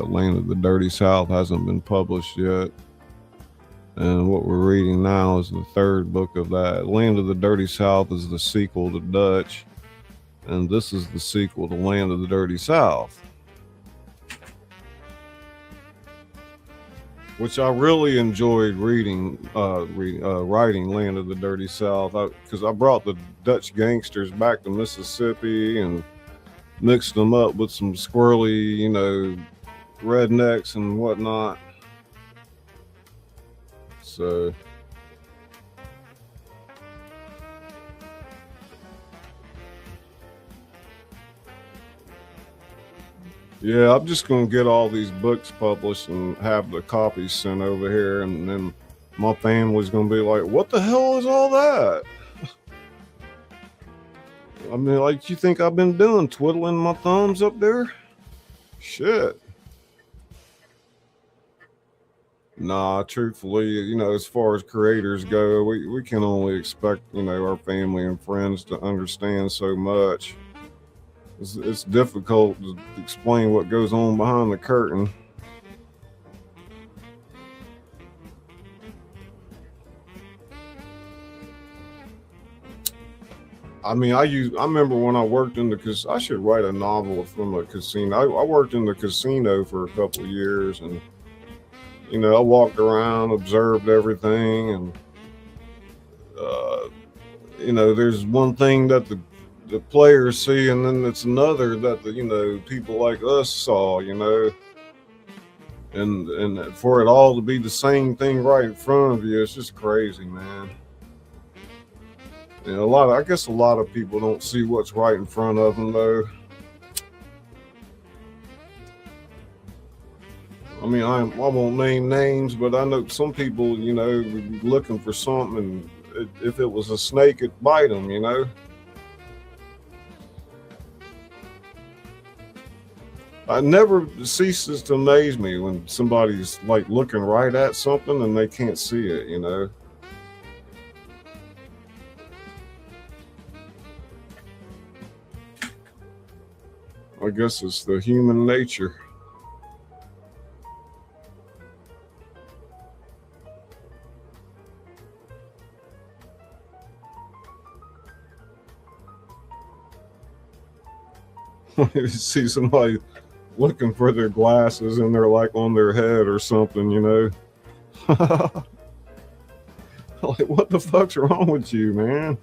Land of the Dirty South hasn't been published yet. And what we're reading now is the third book of that. Land of the Dirty South is the sequel to Dutch. And this is the sequel to Land of the Dirty South, which I really enjoyed writing Land of the Dirty South, because I brought the Dutch gangsters back to Mississippi and mixed them up with some squirrely, rednecks and whatnot. So yeah, I'm just going to get all these books published and have the copies sent over here, and then my family's going to be like, what the hell is all that? I mean, like, you think I've been doing, twiddling my thumbs up there? Shit. Nah, truthfully, as far as creators go, we can only expect, our family and friends to understand so much. It's difficult to explain what goes on behind the curtain. I mean, I remember when I worked in the I should write a novel from a casino. I worked in the casino for a couple of years, and I walked around, observed everything, and there's one thing that the players see, and then it's another that the people like us saw, and for it all to be the same thing right in front of you, it's just crazy, man. And I guess a lot of people don't see what's right in front of them, though. I mean, I won't name names, but I know some people, would be looking for something, and if it was a snake, it'd bite them, It never ceases to amaze me when somebody's like looking right at something and they can't see it, I guess it's the human nature. You see somebody looking for their glasses and they're like on their head or something, you know. Like, what the fuck's wrong with you, man?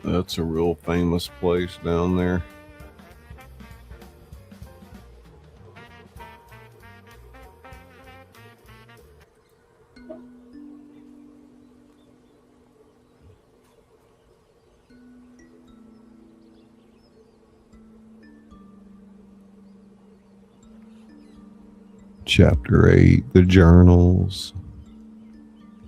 That's a real famous place down there. Chapter 8, The Journals.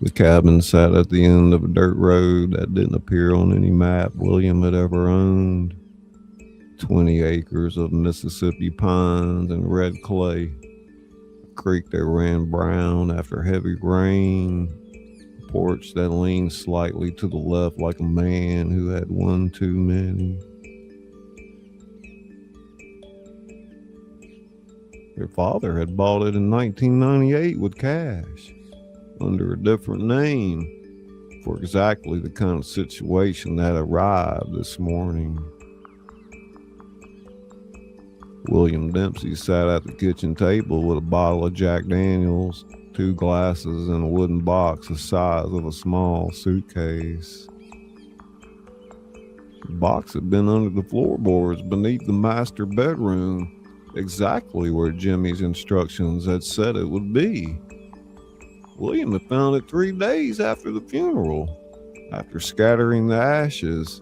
The cabin sat at the end of a dirt road that didn't appear on any map William had ever owned. 20 acres of Mississippi pines and red clay. A creek that ran brown after heavy rain. A porch that leaned slightly to the left like a man who had one too many. Their father had bought it in 1998 with cash, under a different name, for exactly the kind of situation that arrived this morning. William Dempsey sat at the kitchen table with a bottle of Jack Daniels, 2 glasses, and a wooden box the size of a small suitcase. The box had been under the floorboards beneath the master bedroom, exactly where Jimmy's instructions had said it would be. William had found it 3 days after the funeral, after scattering the ashes,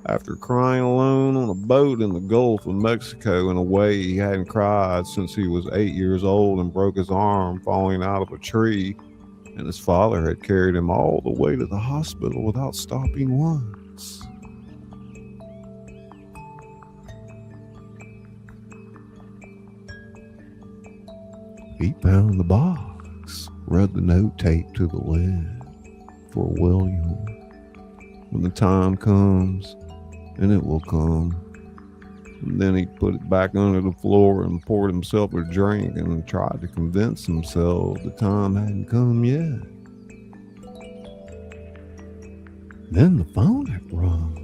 after crying alone on a boat in the Gulf of Mexico in a way he hadn't cried since he was 8 years old and broke his arm falling out of a tree, and his father had carried him all the way to the hospital without stopping once. He found the box, read the note taped to the lid for William. When the time comes, and it will come, and then he put it back under the floor and poured himself a drink and tried to convince himself the time hadn't come yet. Then the phone had rung.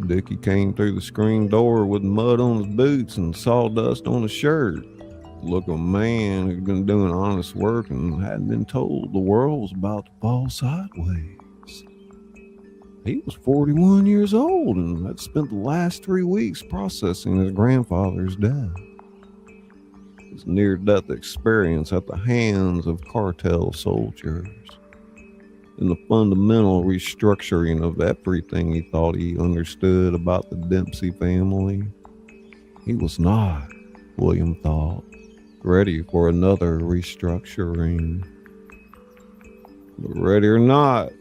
Dickie came through the screen door with mud on his boots and sawdust on his shirt. Look, a man who'd been doing honest work and hadn't been told the world was about to fall sideways. He was 41 years old and had spent the last 3 weeks processing his grandfather's death. His near-death experience at the hands of cartel soldiers. And the fundamental restructuring of everything he thought he understood about the Dempsey family. He was not, William thought, ready for another restructuring. But ready or not,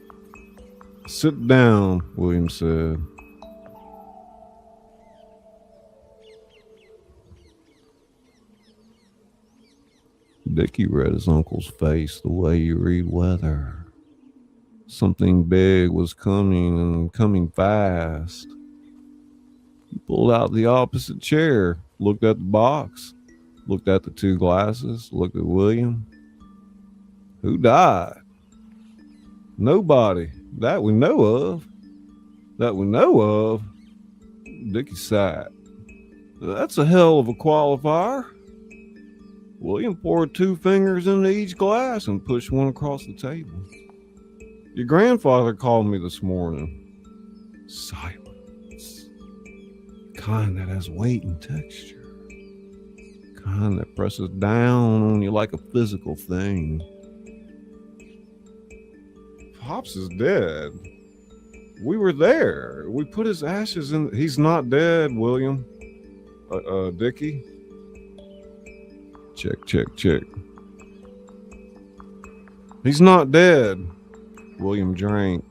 sit down, William said. Dickie read his uncle's face the way you read weather. Something big was coming and coming fast. He pulled out the opposite chair, looked at the box, looked at the 2 glasses, looked at William. Who died? Nobody that we know of. That we know of. Dickie sighed. That's a hell of a qualifier. William poured 2 fingers into each glass and pushed one across the table. Your grandfather called me this morning. Silence. Kind that has weight and texture. Kind that presses down on you like a physical thing. Pops is dead. We were there. We put his ashes in. He's not dead, William. Dickie. Check, check, check. He's not dead. William drank.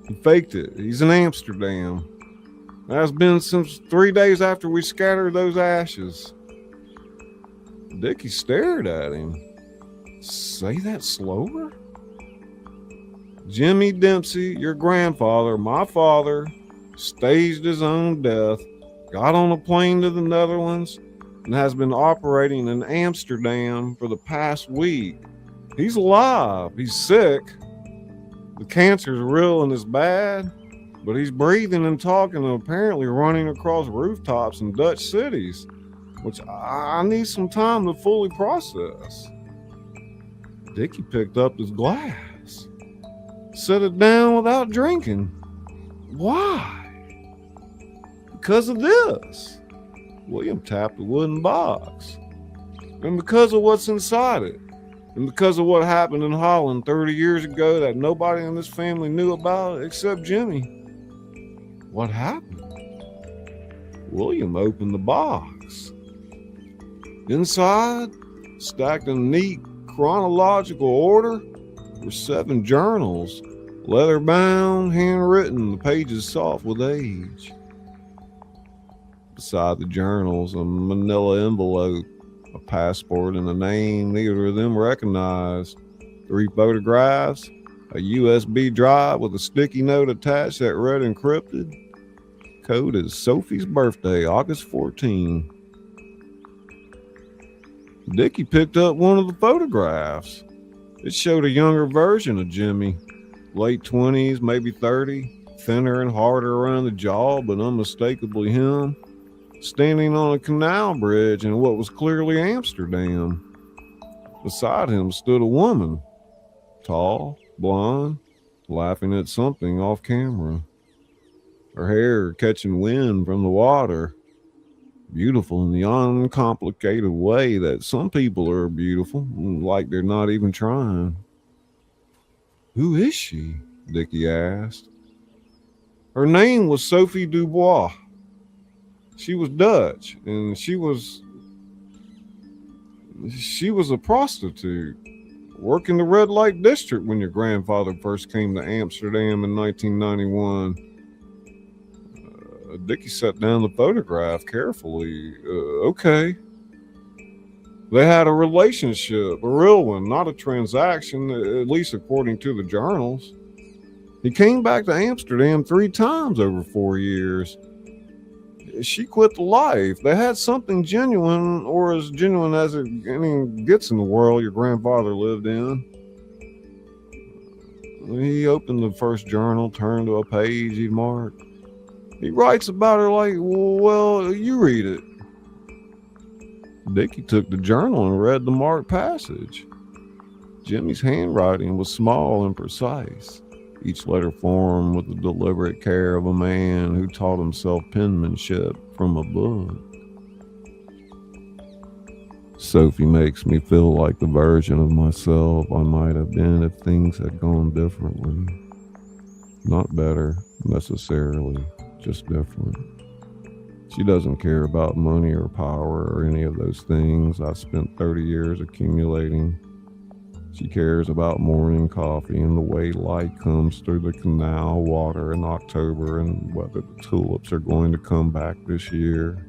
He faked it. He's in Amsterdam. That's been since 3 days after we scattered those ashes. Dickie stared at him. Say that slower? Jimmy Dempsey, your grandfather, my father, staged his own death, got on a plane to the Netherlands, and has been operating in Amsterdam for the past week. He's alive. He's sick. The cancer's real and it's bad, but he's breathing and talking and apparently running across rooftops in Dutch cities, which I need some time to fully process. Dickie picked up his glass, set it down without drinking. Why? Because of this. William tapped the wooden box. And because of what's inside it. And because of what happened in Holland 30 years ago that nobody in this family knew about except Jimmy. What happened? William opened the box. Inside, stacked in neat chronological order, were 7 journals, leather bound, handwritten, the pages soft with age. Beside the journals, a manila envelope, a passport, and a name neither of them recognized. 3 photographs, a USB drive with a sticky note attached that read encrypted. Code is Sophie's birthday, August 14. Dickie picked up one of the photographs. It showed a younger version of Jimmy, late 20s, maybe 30, thinner and harder around the jaw, but unmistakably him, standing on a canal bridge in what was clearly Amsterdam. Beside him stood a woman, tall, blonde, laughing at something off camera. Her hair catching wind from the water. Beautiful in the uncomplicated way that some people are beautiful, like they're not even trying. Who is she? Dickie asked. Her name was Sophie Dubois. She was Dutch, and she was a prostitute, working the red light district when your grandfather first came to Amsterdam in 1991. Dickie set down the photograph carefully. Okay. They had a relationship, a real one, not a transaction, at least according to the journals. He came back to Amsterdam 3 times over 4 years. She quit the life. They had something genuine, or as genuine as any gets in the world your grandfather lived in. He opened the first journal, turned to a page he'd marked. He writes about her like, well, you read it. Dickie took the journal and read the marked passage. Jimmy's handwriting was small and precise, each letter formed with the deliberate care of a man who taught himself penmanship from a book. Sophie makes me feel like the version of myself I might have been if things had gone differently. Not better, necessarily, just different. She doesn't care about money or power or any of those things I spent 30 years accumulating. She cares about morning coffee and the way light comes through the canal water in October and whether the tulips are going to come back this year.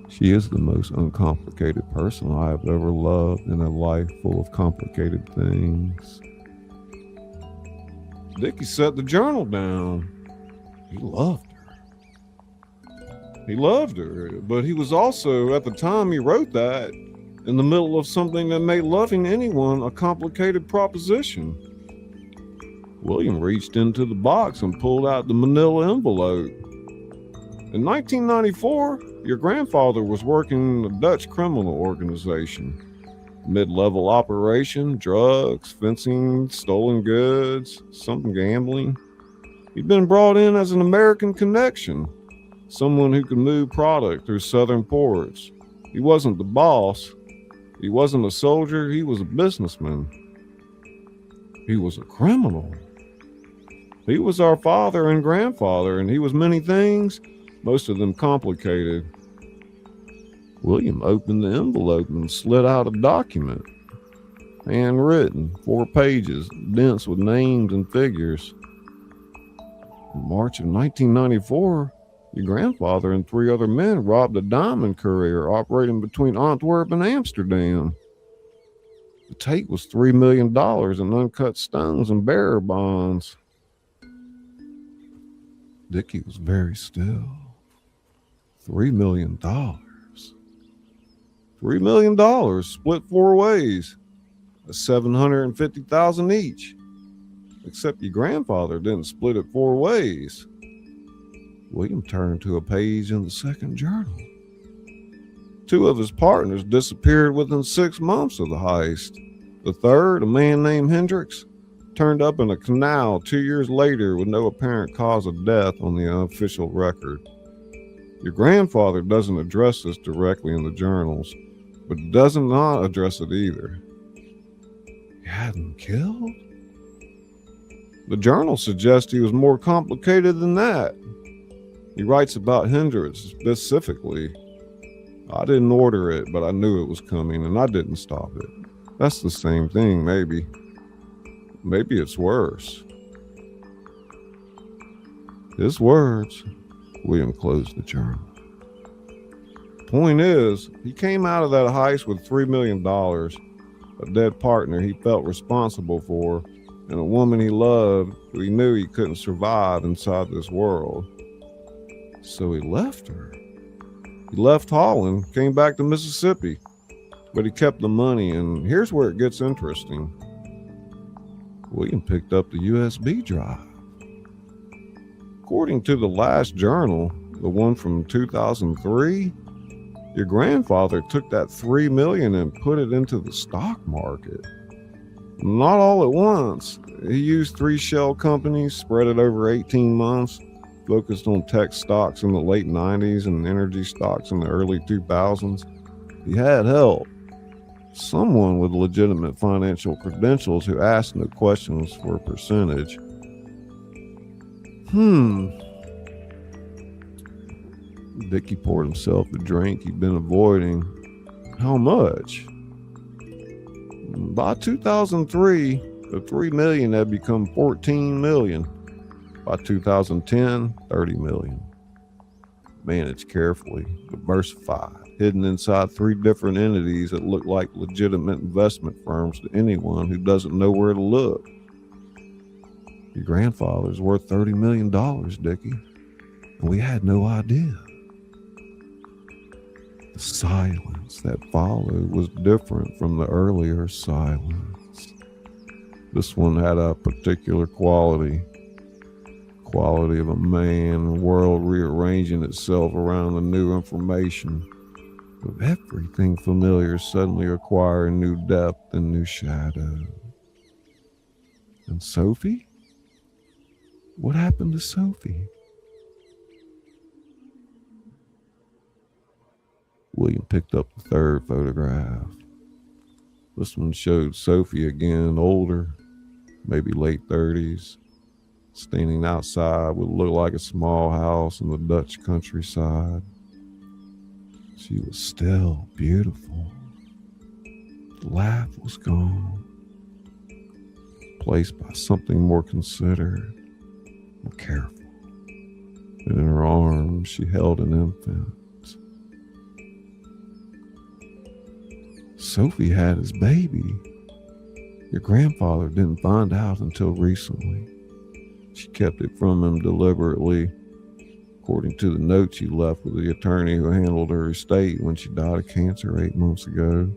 She is the most uncomplicated person I have ever loved in a life full of complicated things. Dickie set the journal down. He loved her. He loved her, but he was also, at the time he wrote that, in the middle of something that made loving anyone a complicated proposition. William reached into the box and pulled out the manila envelope. In 1994, your grandfather was working in a Dutch criminal organization. Mid-level operation, drugs, fencing, stolen goods, some gambling. He'd been brought in as an American connection, someone who could move product through southern ports. He wasn't the boss. He wasn't a soldier. He was a businessman. He was a criminal. He was our father and grandfather, and he was many things, most of them complicated. William opened the envelope and slid out a document. Handwritten, 4 pages, dense with names and figures. In March of 1994, Your grandfather and 3 other men robbed a diamond courier operating between Antwerp and Amsterdam. The take was $3 million in uncut stones and bearer bonds. Dickie was very still. $3 million. $3 million split 4 ways. That's $750,000 each. Except your grandfather didn't split it 4 ways. William turned to a page in the second journal. 2 of his partners disappeared within 6 months of the heist. The third, a man named Hendricks, turned up in a canal 2 years later with no apparent cause of death on the unofficial record. Your grandfather doesn't address this directly in the journals, but does not address it either. He had him killed? The journal suggests he was more complicated than that. He writes about Hendricks specifically. I didn't order it, but I knew it was coming, and I didn't stop it. That's the same thing, maybe. Maybe it's worse. His words. William closed the journal. Point is, he came out of that heist with $3 million, a dead partner he felt responsible for, and a woman he loved who he knew he couldn't survive inside this world. So he left her. He left Holland, came back to Mississippi, but he kept the money, and here's where it gets interesting. William picked up the USB drive. According to the last journal, the one from 2003, your grandfather took that $3 million and put it into the stock market. Not all at once. He used 3 shell companies, spread it over 18 months, focused on tech stocks in the late 90s and energy stocks in the early 2000s. He had help. Someone with legitimate financial credentials who asked no questions for a percentage. Dickie poured himself the drink he'd been avoiding. How much? By 2003, the $3 million had become $14 million. By 2010, $30 million. Managed carefully, diversified, hidden inside 3 different entities that look like legitimate investment firms to anyone who doesn't know where to look. Your grandfather's worth $30 million, Dickie, and we had no idea. The silence that followed was different from the earlier silence. This one had a particular quality of a man, world rearranging itself around the new information, with everything familiar suddenly acquiring new depth and new shadow. And Sophie? What happened to Sophie? William picked up the 3rd photograph. This one showed Sophie again, older, maybe late 30s, standing outside what looked like a small house in the Dutch countryside. She was still beautiful. The laugh was gone, replaced by something more considered, more careful. And in her arms, she held an infant. Sophie had his baby. Your grandfather didn't find out until recently. She kept it from him deliberately, according to the note she left with the attorney who handled her estate when she died of cancer 8 months ago.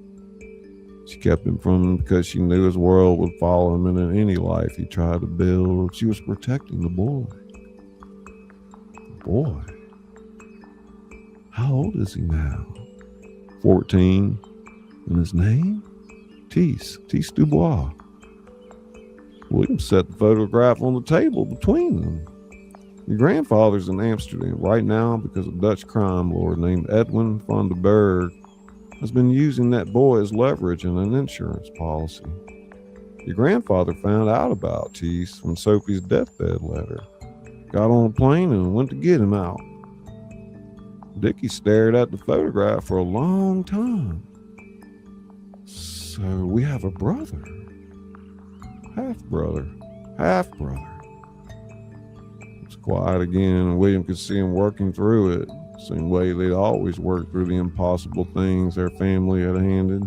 She kept him from him because she knew his world would follow him into any life he tried to build. She was protecting the boy. The boy? How old is he now? 14. And his name? Tis Dubois. William set the photograph on the table between them. Your grandfather's in Amsterdam right now because a Dutch crime lord named Edwin van den Berg has been using that boy as leverage in an insurance policy. Your grandfather found out about Tis from Sophie's deathbed letter, got on a plane and went to get him out. Dickie stared at the photograph for a long time. So we have a brother. Half-brother. Half-brother. It's quiet again, and William could see him working through it, same way they'd always worked through the impossible things their family had handed.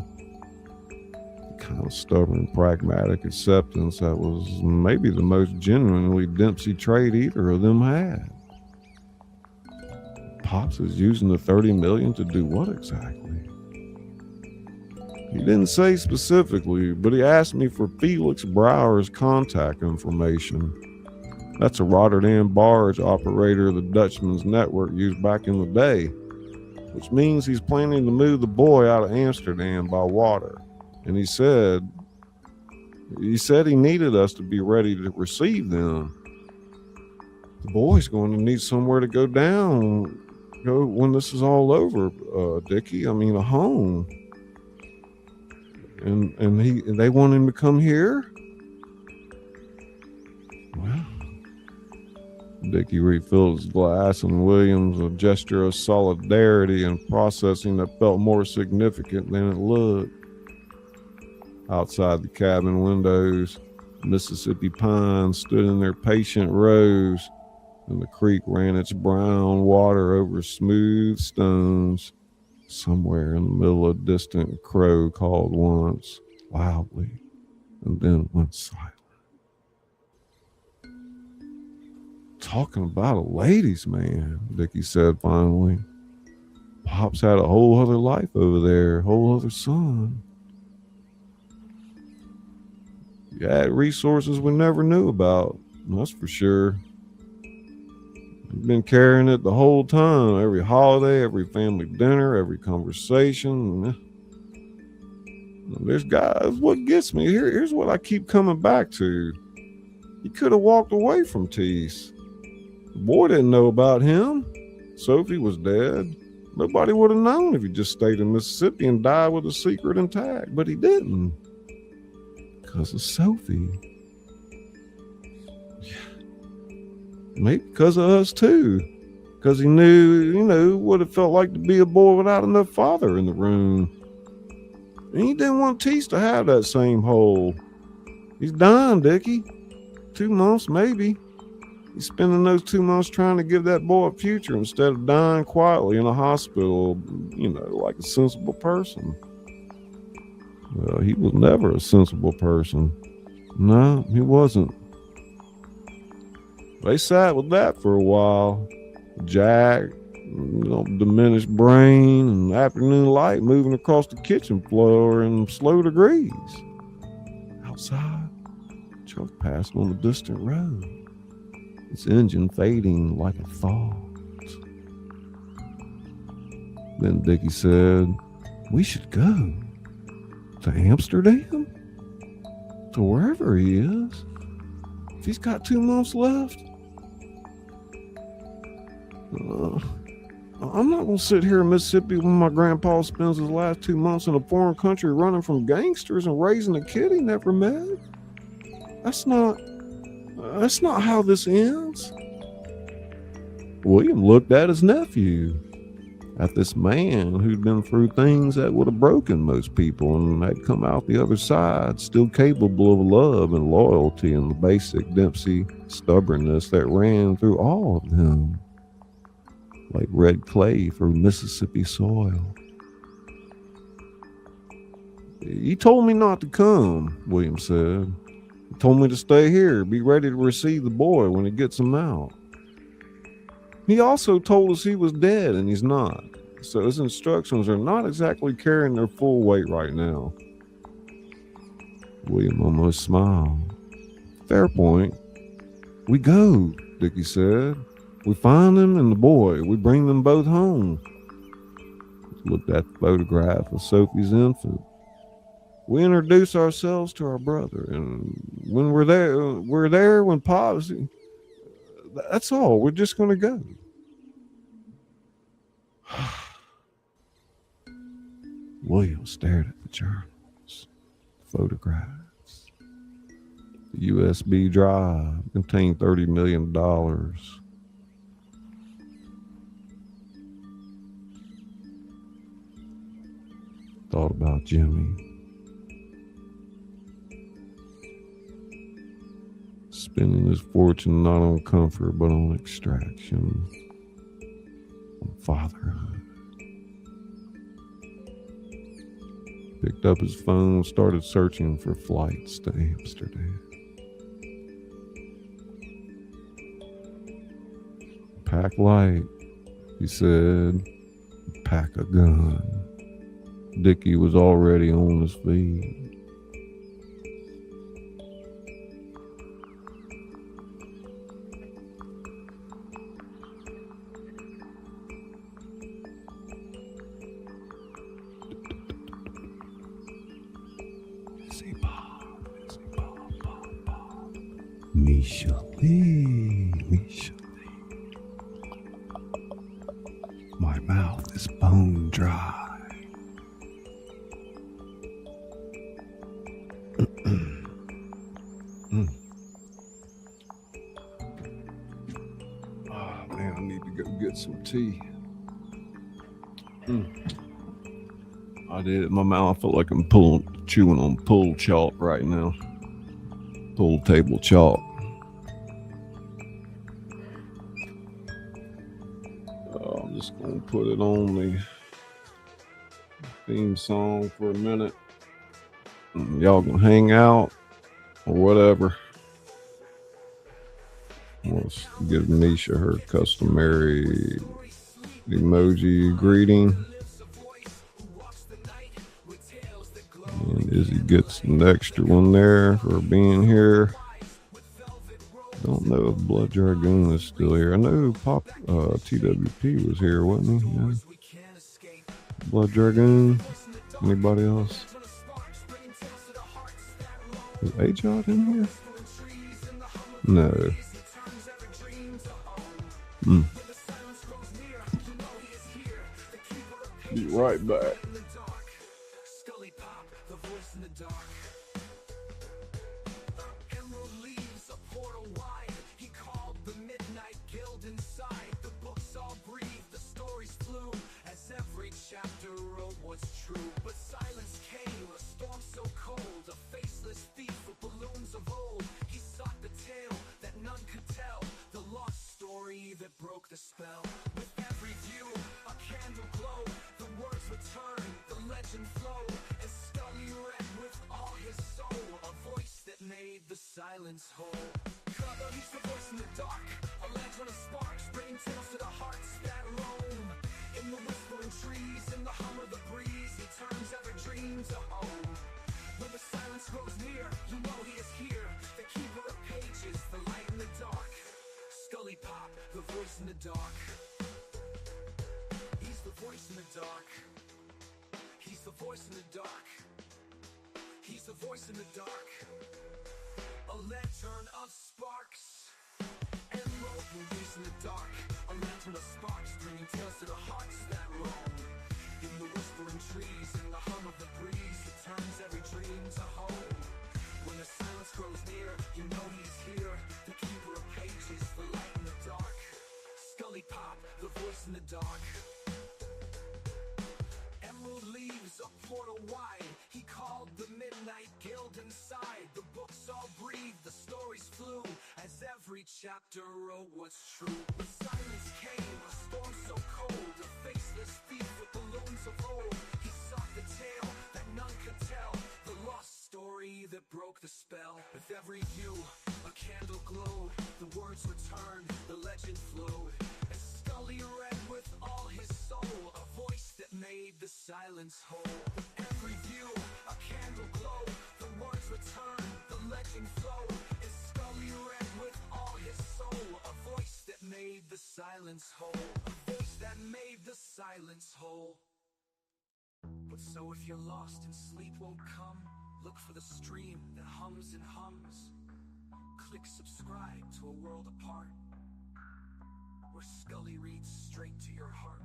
The kind of stubborn, pragmatic acceptance that was maybe the most genuinely Dempsey trait either of them had. Pops is using the $30 million to do what exactly? He didn't say specifically, but he asked me for Felix Brouwer's contact information. That's a Rotterdam barge operator the Dutchman's network used back in the day, which means he's planning to move the boy out of Amsterdam by water. And he said he needed us to be ready to receive them. The boy's going to need somewhere to go when this is all over, Dickie. I mean, a home. And they want him to come here? Well, Dickie refilled his glass, and Williams, a gesture of solidarity and processing that felt more significant than it looked. Outside the cabin windows, Mississippi pines stood in their patient rows, and the creek ran its brown water over smooth stones. Somewhere in the middle, a distant crow called once, loudly, and then went silent. Talking about a ladies' man, Dickie said finally. Pops had a whole other life over there, a whole other son. He had resources we never knew about, that's for sure. He's been carrying it the whole time, every holiday, every family dinner, every conversation. There's guys, what gets me, here's what I keep coming back to. He could have walked away from Tease. The boy didn't know about him. Sophie was dead. Nobody would have known if he just stayed in Mississippi and died with a secret intact, but he didn't. Because of Sophie. Maybe because of us too. Because he knew, what it felt like to be a boy without enough father in the room. And he didn't want Tease to have that same hole. He's dying, Dickie. 2 months, maybe. He's spending those 2 months trying to give that boy a future instead of dying quietly in a hospital, like a sensible person. Well, he was never a sensible person. No, he wasn't. They sat with that for a while. Jack, diminished brain, and afternoon light moving across the kitchen floor in slow degrees. Outside, the truck passed on the distant road, its engine fading like a thought. Then Dickie said, "We should go to Amsterdam? To wherever he is. If he's got 2 months left. I'm not going to sit here in Mississippi when my grandpa spends his last 2 months in a foreign country running from gangsters and raising a kid he never met. That's not how this ends." William looked at his nephew, at this man who'd been through things that would have broken most people and had come out the other side still capable of love and loyalty and the basic Dempsey stubbornness that ran through all of them, like red clay through Mississippi soil. "He told me not to come," William said. "He told me to stay here, be ready to receive the boy when he gets him out. He also told us he was dead, and he's not. So his instructions are not exactly carrying their full weight right now." William almost smiled. "Fair point. We go," Dickie said. "We find him and the boy. We bring them both home." He looked at the photograph of Sophie's infant. "We introduce ourselves to our brother, and when we're there when Pops. That's all. We're just going to go." William stared at the journals, photographs. The USB drive contained $30 million. Thought about Jimmy. spending his fortune not on comfort but on extraction, on fatherhood. Picked up his phone, started searching for flights to Amsterdam. Pack light, he said. Pack a gun. Dickie was already on his feet. Misha Lee. My mouth is bone dry. Oh man, I need to go get some tea. I did. My mouth feel like I'm chewing on pull chalk right now. Pull table chalk. I'm just gonna put it on the theme song for a minute. Y'all gonna hang out or whatever. Let's give Misha her customary emoji greeting. And Izzy gets an extra one there for being here. Don't know if Blood Dragoon is still here. I know Pop TWP was here, wasn't he? Yeah. Blood Dragoon. Anybody else? Is A-Jot in here? No. Be right back. ScullyPop, the voice in the dark. Emerald leaves a portal wide. He called the midnight guild inside. The books all breathed, the stories flew, as every chapter wrote what's true. But silence came, a storm so cold, a faceless thief with balloons of old. He sought the tale that none could tell, the lost story that broke the spell. With every view, a candle glowed, the words returned, the legend flowed, and Scully read with all his soul, a voice that made the silence whole. He's the voice in the dark, a lantern of sparks, bringing tales to the hearts that roam. In the whispering trees, in the hum of the breeze, he turns every dream to home. When the silence grows near, you know he is here, the keeper of pages, the light in the dark. ScullyPop, the voice in the dark. He's the voice in the dark. He's the voice in the dark. He's the voice in the dark. A lantern of sparks. Emerald leaves in the dark. A lantern of sparks, bringing tales to the hearts that roam. In the whispering trees, in the hum of the breeze, he turns every dream to home. When the silence grows near, you know he's here, the keeper of pages, the light in the dark. ScullyPop, the voice in the dark. Emerald leaves a portal wide. He called the midnight guild inside. The books all breathed, the stories flew, as every chapter wrote what's true. But silence came, a storm so cold, a faceless thief with balloons of old. He sought the tale that none could tell, the lost story that broke the spell. With every view, a candle glowed, the words returned, the legend flowed, and Scully read with all his soul, a voice that made the silence whole. With every view, a candle glowed, the words returned, the legend flowed, and Scully read with all his soul, a voice that made the silence whole, a voice that made the silence whole. But so if you're lost and sleep won't come, look for the stream that hums and hums. Click subscribe to A World Apart, where Scully reads straight to your heart.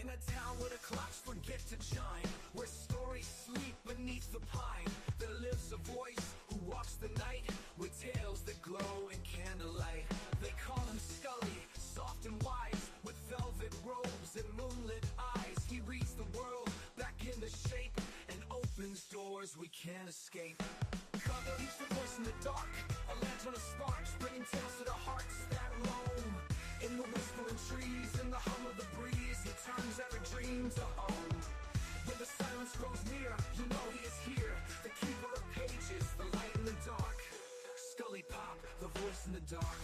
In a town where the clocks forget to chime, where stories sleep but beneath the pine, there lives a voice who walks the night with tales that glow in candlelight. They call him Scully, soft and wise, with velvet robes and moonlit eyes. He reads the world back into shape and opens doors we can't escape. He's the voice in the dark, a lantern of sparks, bringing tales to the hearts that roam. In the whispering trees, in the hum of the breeze, he turns every dream to home. When the silence grows near, you know he is here, the keeper of pages, the light in the dark. ScullyPop, the voice in the dark.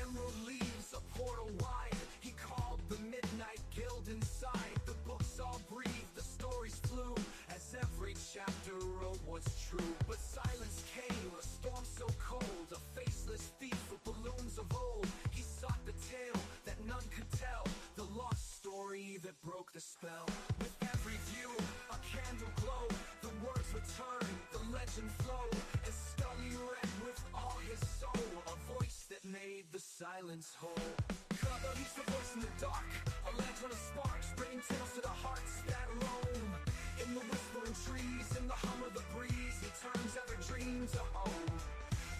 Emerald leaves a portal wide, he called the midnight guild inside. The books all breathe, the stories flew, as every chapter wrote what's true. But silence came, a storm so cold, a faceless thief with balloons of old. He sought the tale that none could tell, the lost story that broke the spell. With every view, a candle glowed, the words return, the legend flowed, and Scully read with all his soul, a voice that made the silence whole. He's the voice in the dark, a lantern of sparks, bringing tales to the hearts that roam. In the whispering trees, in the hum of the breeze, he turns every dream to home.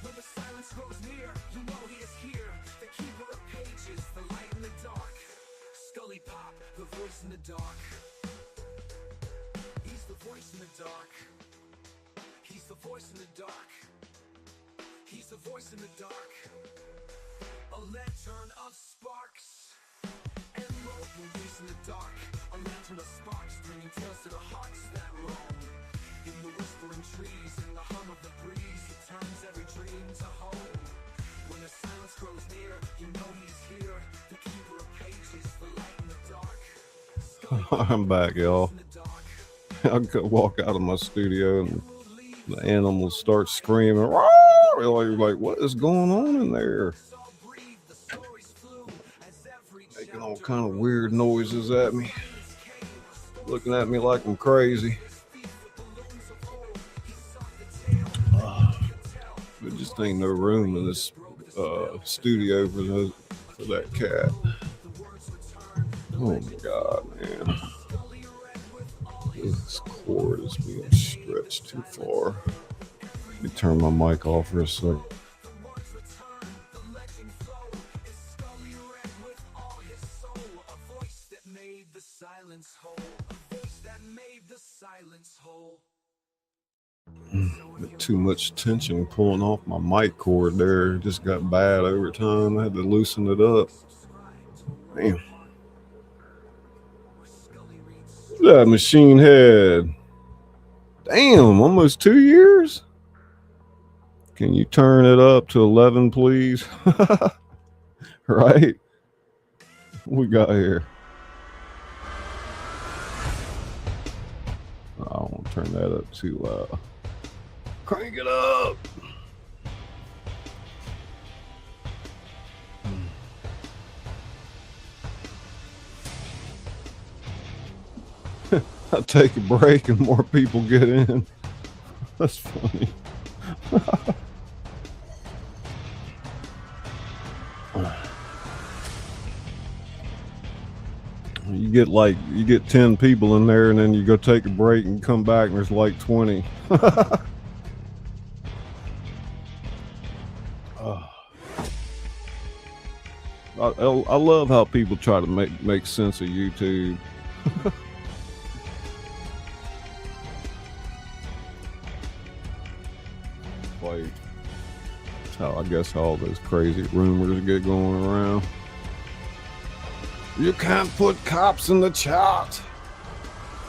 When the silence grows near, you know he is here, the keeper of pages, the light in the dark. ScullyPop, the voice in the dark. He's the voice in the dark. He's the voice in the dark. He's the voice in the dark. A lantern of sparks. Emerald release in the dark. A lantern of sparks, bringing tales to the hearts that roam. In the whispering trees, in the hum of the breeze, he turns every dream to home. When the silence grows near, you know he's here, the keeper of pages, the light in the dark. I'm back, y'all. I could walk out of my studio and the animals start screaming. Like, what is going on in there? Making all kind of weird noises at me, looking at me like I'm crazy. There just ain't no room in this studio for that cat. Oh my God, man. This cord is being stretched too far. Let me turn my mic off for a second. Too much tension pulling off my mic cord there. It just got bad over time. I had to loosen it up. Damn. That machine head. Damn, almost 2 years? Can you turn it up to 11, please? Right? What we got here? I don't want to turn that up too loud. Crank it up. I take a break and more people get in. That's funny. You get 10 people in there and then you go take a break and come back and there's like 20. I love how people try to make sense of YouTube. Like, that's how I guess all those crazy rumors get going around. You can't put cops in the chat.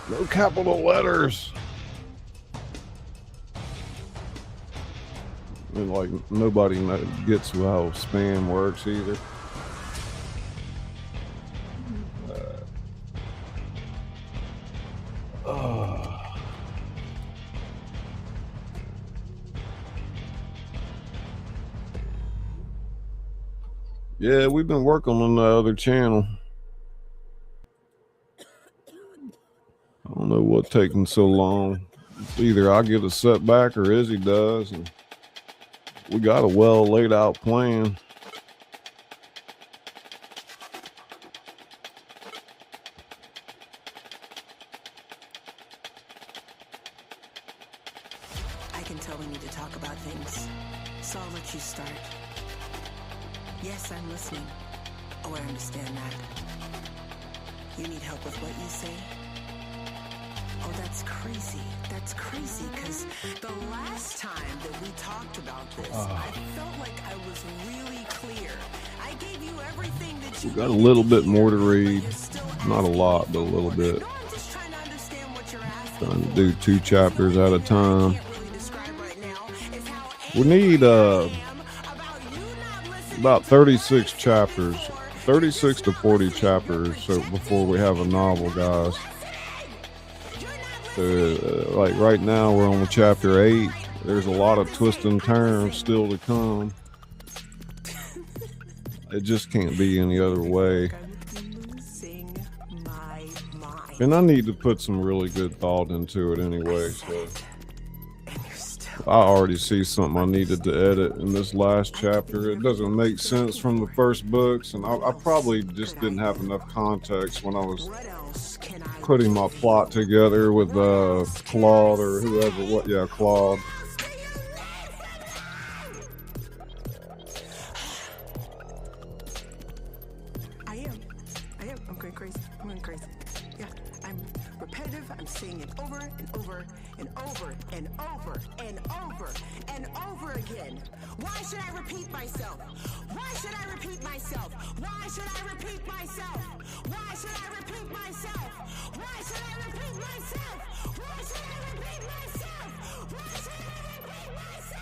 No capital letters. And like nobody gets how spam works either. Yeah, we've been working on the other channel. I don't know what's taking so long. It's either I get a setback or Izzy does. And we got a well laid out plan. can tell we need to talk about things, so I'll let you start. Yes, I'm listening. Oh, I understand that. You need help with what you say? Oh, that's crazy. That's crazy, because the last time that we talked about this, I felt like I was really clear. I gave you everything that you We got a needed little to bit hear, more to but read. you're still Not a asking lot, me but a for little more. bit. No, I'm just trying to understand what you're asking Trying to for. do 2 chapters at a time. I can't really describe right now is how We need angry I am about you not listening about to 36 what I chapters, said before. 36 to 40 chapters, so before we have a novel, guys. So, like right now, we're on chapter 8. There's a lot of twists and turns still to come. It just can't be any other way. I'm losing my mind. And I need to put some really good thought into it anyway. So And you're still I already see something I needed to edit in this last chapter. It doesn't make sense from the first books, and I probably just didn't have enough context when I was what else can I putting my plot together with Claude or whoever. Claude. I'm going crazy. Yeah, I'm repetitive. I'm saying it over and over and over and over and over and over again. Why should I repeat myself? Why should I repeat myself? Why should I repeat myself? Why should I repeat myself? Why should I repeat myself? Why should I repeat myself? Why should I repeat myself?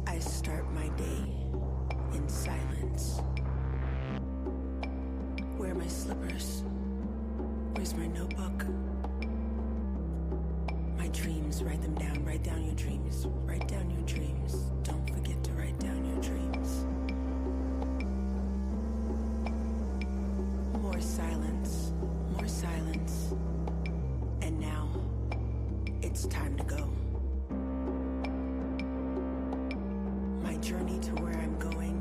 I start my day in silence. Where are my slippers? Where's my notebook? My dreams, write them down. Write down your dreams. Write down your dreams. Don't forget to write down your dreams. More silence. More silence. And now, it's time to go. My journey to where I'm going.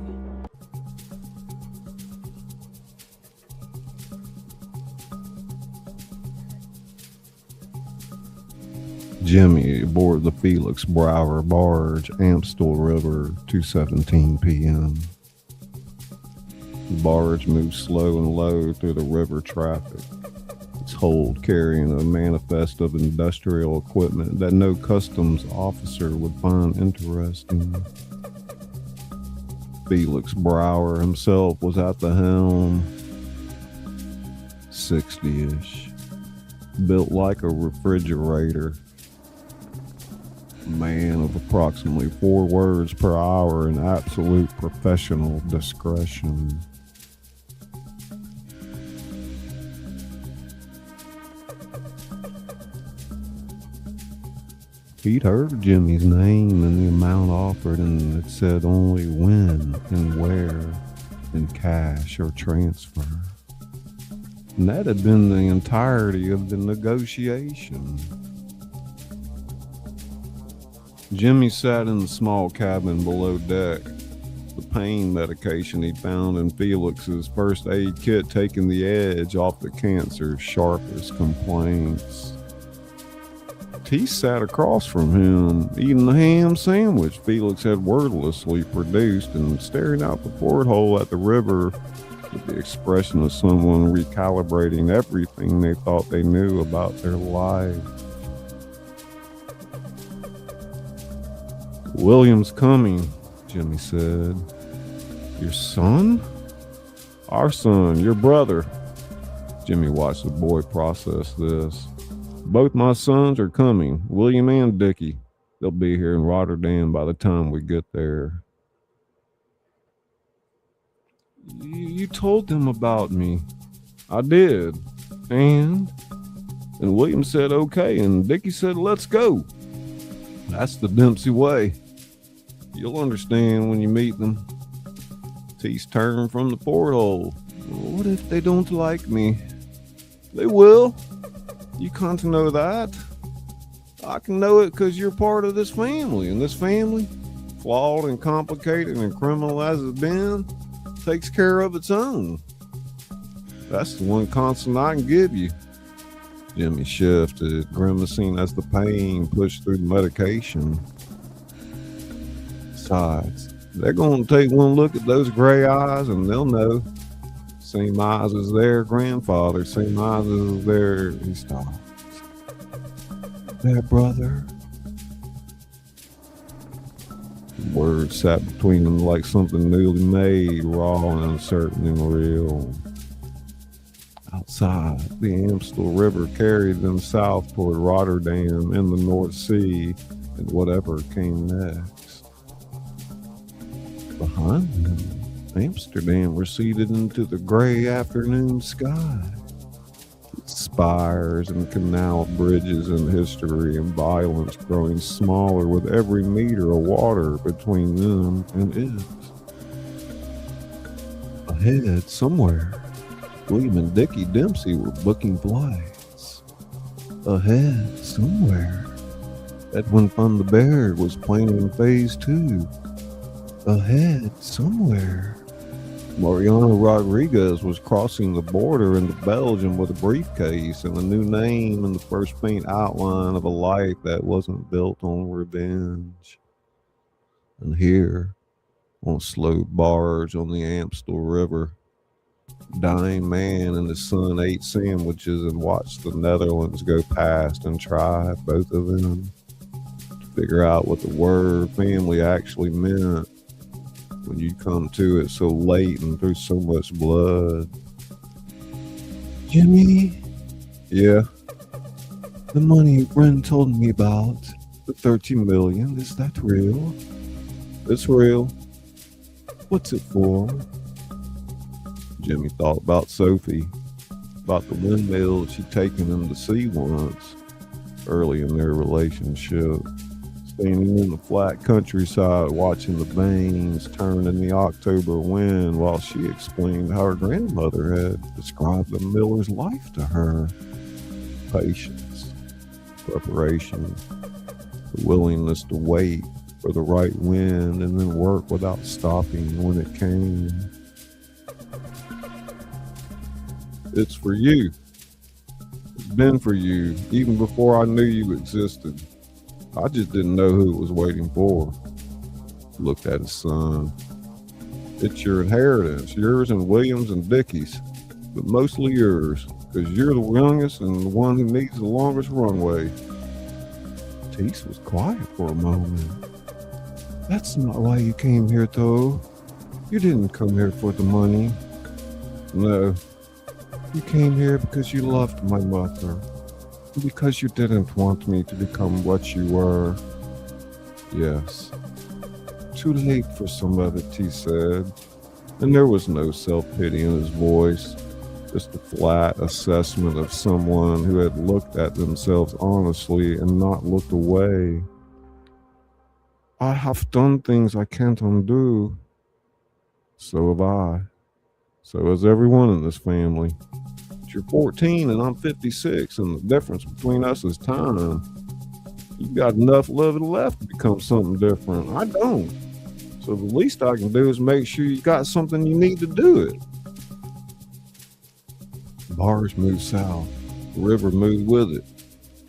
Jimmy aboard the Felix Brower barge, Amstel River, 2:17 p.m. The barge moves slow and low through the river traffic, its hold carrying a manifest of industrial equipment that no customs officer would find interesting. Felix Brower himself was at the helm, 60-ish, built like a refrigerator. A man of approximately 4 words per hour and absolute professional discretion. He'd heard Jimmy's name and the amount offered, and it said only when and where in cash or transfer. And that had been the entirety of the negotiation. Jimmy sat in the small cabin below deck, the pain medication he'd found in Felix's first aid kit taking the edge off the cancer's sharpest complaints. He sat across from him, eating the ham sandwich Felix had wordlessly produced and staring out the porthole at the river with the expression of someone recalibrating everything they thought they knew about their life. "William's coming," Jimmy said. "Your son?" "Our son, your brother." Jimmy watched the boy process this. "Both my sons are coming, William and Dickie. They'll be here in Rotterdam by the time we get there." You told them about me." "I did. And William said okay, and Dickie said let's go. That's the Dempsey way. You'll understand when you meet them." Tease turned from the porthole. "What if they don't like me?" "They will. You can't know that. I can know it because you're part of this family, and this family, flawed and complicated and criminal as it's been, takes care of its own. That's the one constant I can give you. Jimmy shifted, grimacing as the pain pushed through the medication. Besides, they're going to take one look at those gray eyes and they'll know. Same eyes as their grandfather, same eyes as their... He stopped. Their brother. Words sat between them like something newly made, raw and uncertain and real. Outside, the Amstel River carried them south toward Rotterdam and the North Sea and whatever came next. Behind them, Amsterdam receded into the gray afternoon sky. Its spires and canal bridges and history and violence growing smaller with every meter of water between them and it. Ahead, somewhere, William and Dickie Dempsey were booking flights. Ahead, somewhere, Edwin van den Berg was planning phase 2. Ahead, somewhere, Mariano Rodriguez was crossing the border into Belgium with a briefcase and a new name and the first faint outline of a life that wasn't built on revenge. And here, on a slow barge on the Amstel River, dying man and his son ate sandwiches and watched the Netherlands go past and tried, both of them, to figure out what the word family actually meant when you come to it so late and through so much blood. Jimmy? Yeah? The money Ren told me about, the 13 million, is that real? It's real. What's it for? Jimmy thought about Sophie, about the windmill she'd taken him to see once, early in their relationship, standing in the flat countryside watching the vanes turn in the October wind while she explained how her grandmother had described the miller's life to her. Patience, preparation, the willingness to wait for the right wind and then work without stopping when it came. It's for you. It's been for you, even before I knew you existed. I just didn't know who it was waiting for. He looked at his son. It's your inheritance, yours and William's and Dickie's, but mostly yours, because you're the youngest and the one who needs the longest runway. Teese was quiet for a moment. That's not why you came here, though. You didn't come here for the money. No. You came here because you loved my mother. Because you didn't want me to become what you were. Yes. Too late for some of it, he said. And there was no self-pity in his voice. Just a flat assessment of someone who had looked at themselves honestly and not looked away. I have done things I can't undo. So have I. So has everyone in this family. You're 14 and I'm 56, and the difference between us is time. You got enough love left to become something different. I don't. So the least I can do is make sure you got something you need to do it. The barge moved south. The river moved with it.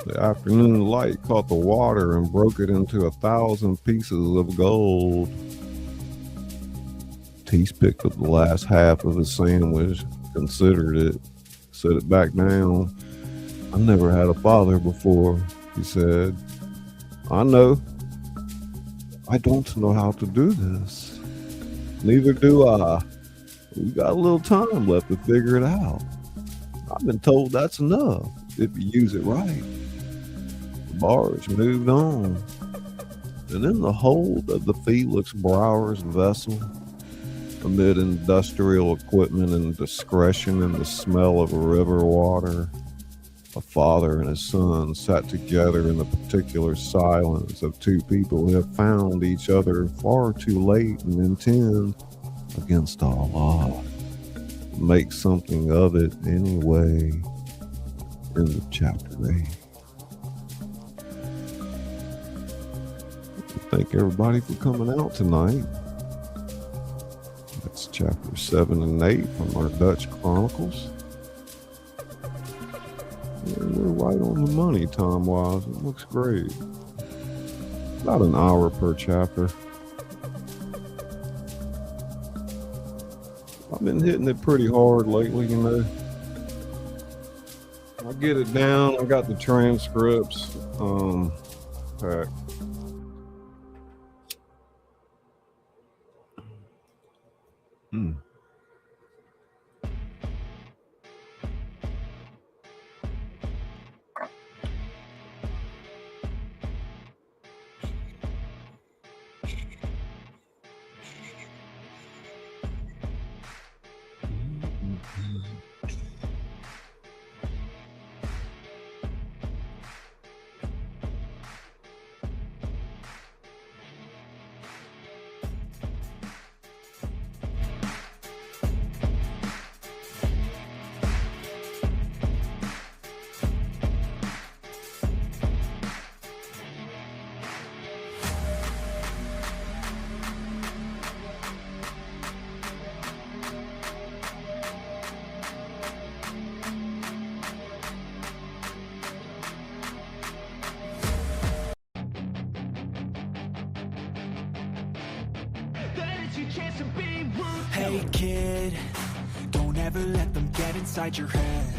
The afternoon light caught the water and broke it into 1,000 pieces of gold. Teese picked up the last half of his sandwich, considered it, set it back down. I never had a father before, he said. I know. I don't know how to do this. Neither do I. We got a little time left to figure it out. I've been told that's enough if you use it right. The barge moved on. And in the hold of the Felix Brouwer's vessel, amid industrial equipment and discretion and the smell of river water, a father and his son sat together in the particular silence of two people who have found each other far too late and intend, against all odds, to make something of it anyway. End of chapter 8. Thank everybody for coming out tonight. That's chapter 7 and 8 from our Dutch Chronicles. And we're right on the money time-wise. It looks great. About an hour per chapter. I've been hitting it pretty hard lately, you know. I get it down. I got the transcripts packed. Hey kid, don't ever let them get inside your head.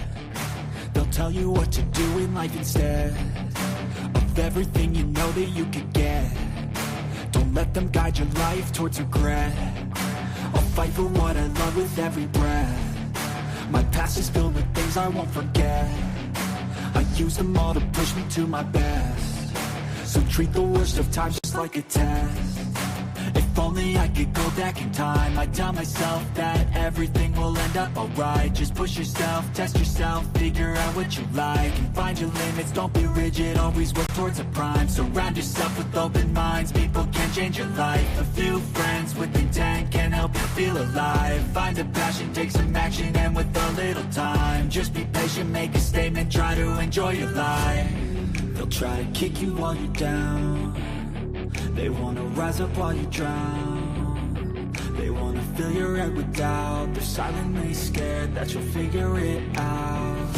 They'll tell you what to do in life instead of everything you know that you could get. Don't let them guide your life towards regret. I'll fight for what I love with every breath. My past is filled with things I won't forget. I use them all to push me to my best. So treat the worst of times just like a test. If only I could go back in time, I'd tell myself that everything will end up alright. Just push yourself, test yourself, figure out what you like, and find your limits, don't be rigid, always work towards a prime. Surround yourself with open minds, people can change your life. A few friends with intent can help you feel alive. Find a passion, take some action, and with a little time, just be patient, make a statement, try to enjoy your life. They'll try to kick you while you're down. They wanna rise up while you drown. They wanna fill your head with doubt. They're silently scared that you'll figure it out.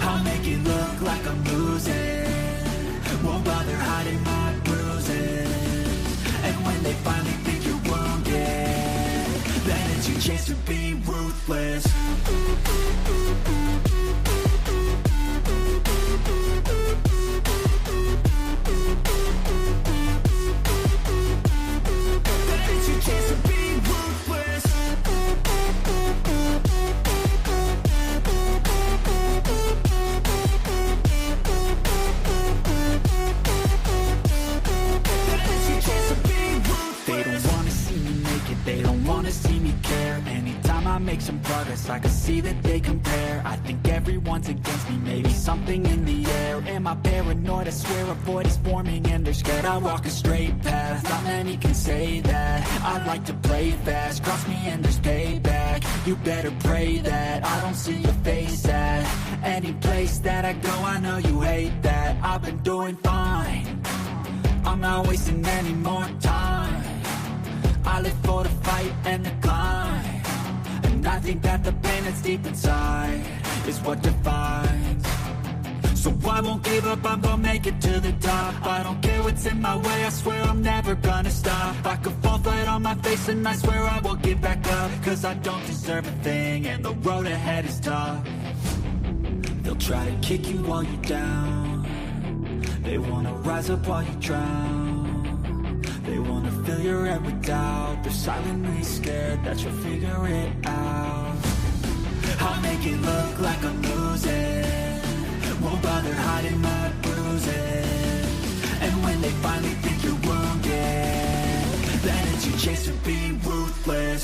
I'll make it look like I'm losing, won't bother hiding my bruises. And when they finally think you're wounded, then it's your chance to be ruthless. Make some progress, I can see that they compare. I think everyone's against me, maybe something in the air. Am I paranoid? I swear a void is forming and they're scared. I walk a straight path, not many can say that. I like to play fast, cross me and there's payback. You better pray that I don't see your face at any place that I go. I know you hate that. I've been doing fine, I'm not wasting any more time. I live for the fight and the climb. I think that the pain that's deep inside is what defines. So I won't give up, I'm gonna make it to the top. I don't care what's in my way, I swear I'm never gonna stop. I could fall flat on my face and I swear I will get back up. Cause I don't deserve a thing and the road ahead is tough. They'll try to kick you while you're down. They wanna rise up while you drown. They wanna fill your head with doubt. They're silently scared that you'll figure it out. I'll make it look like I'm losing, won't bother hiding my bruises. And when they finally think you're wounded, then it's your chance to be ruthless.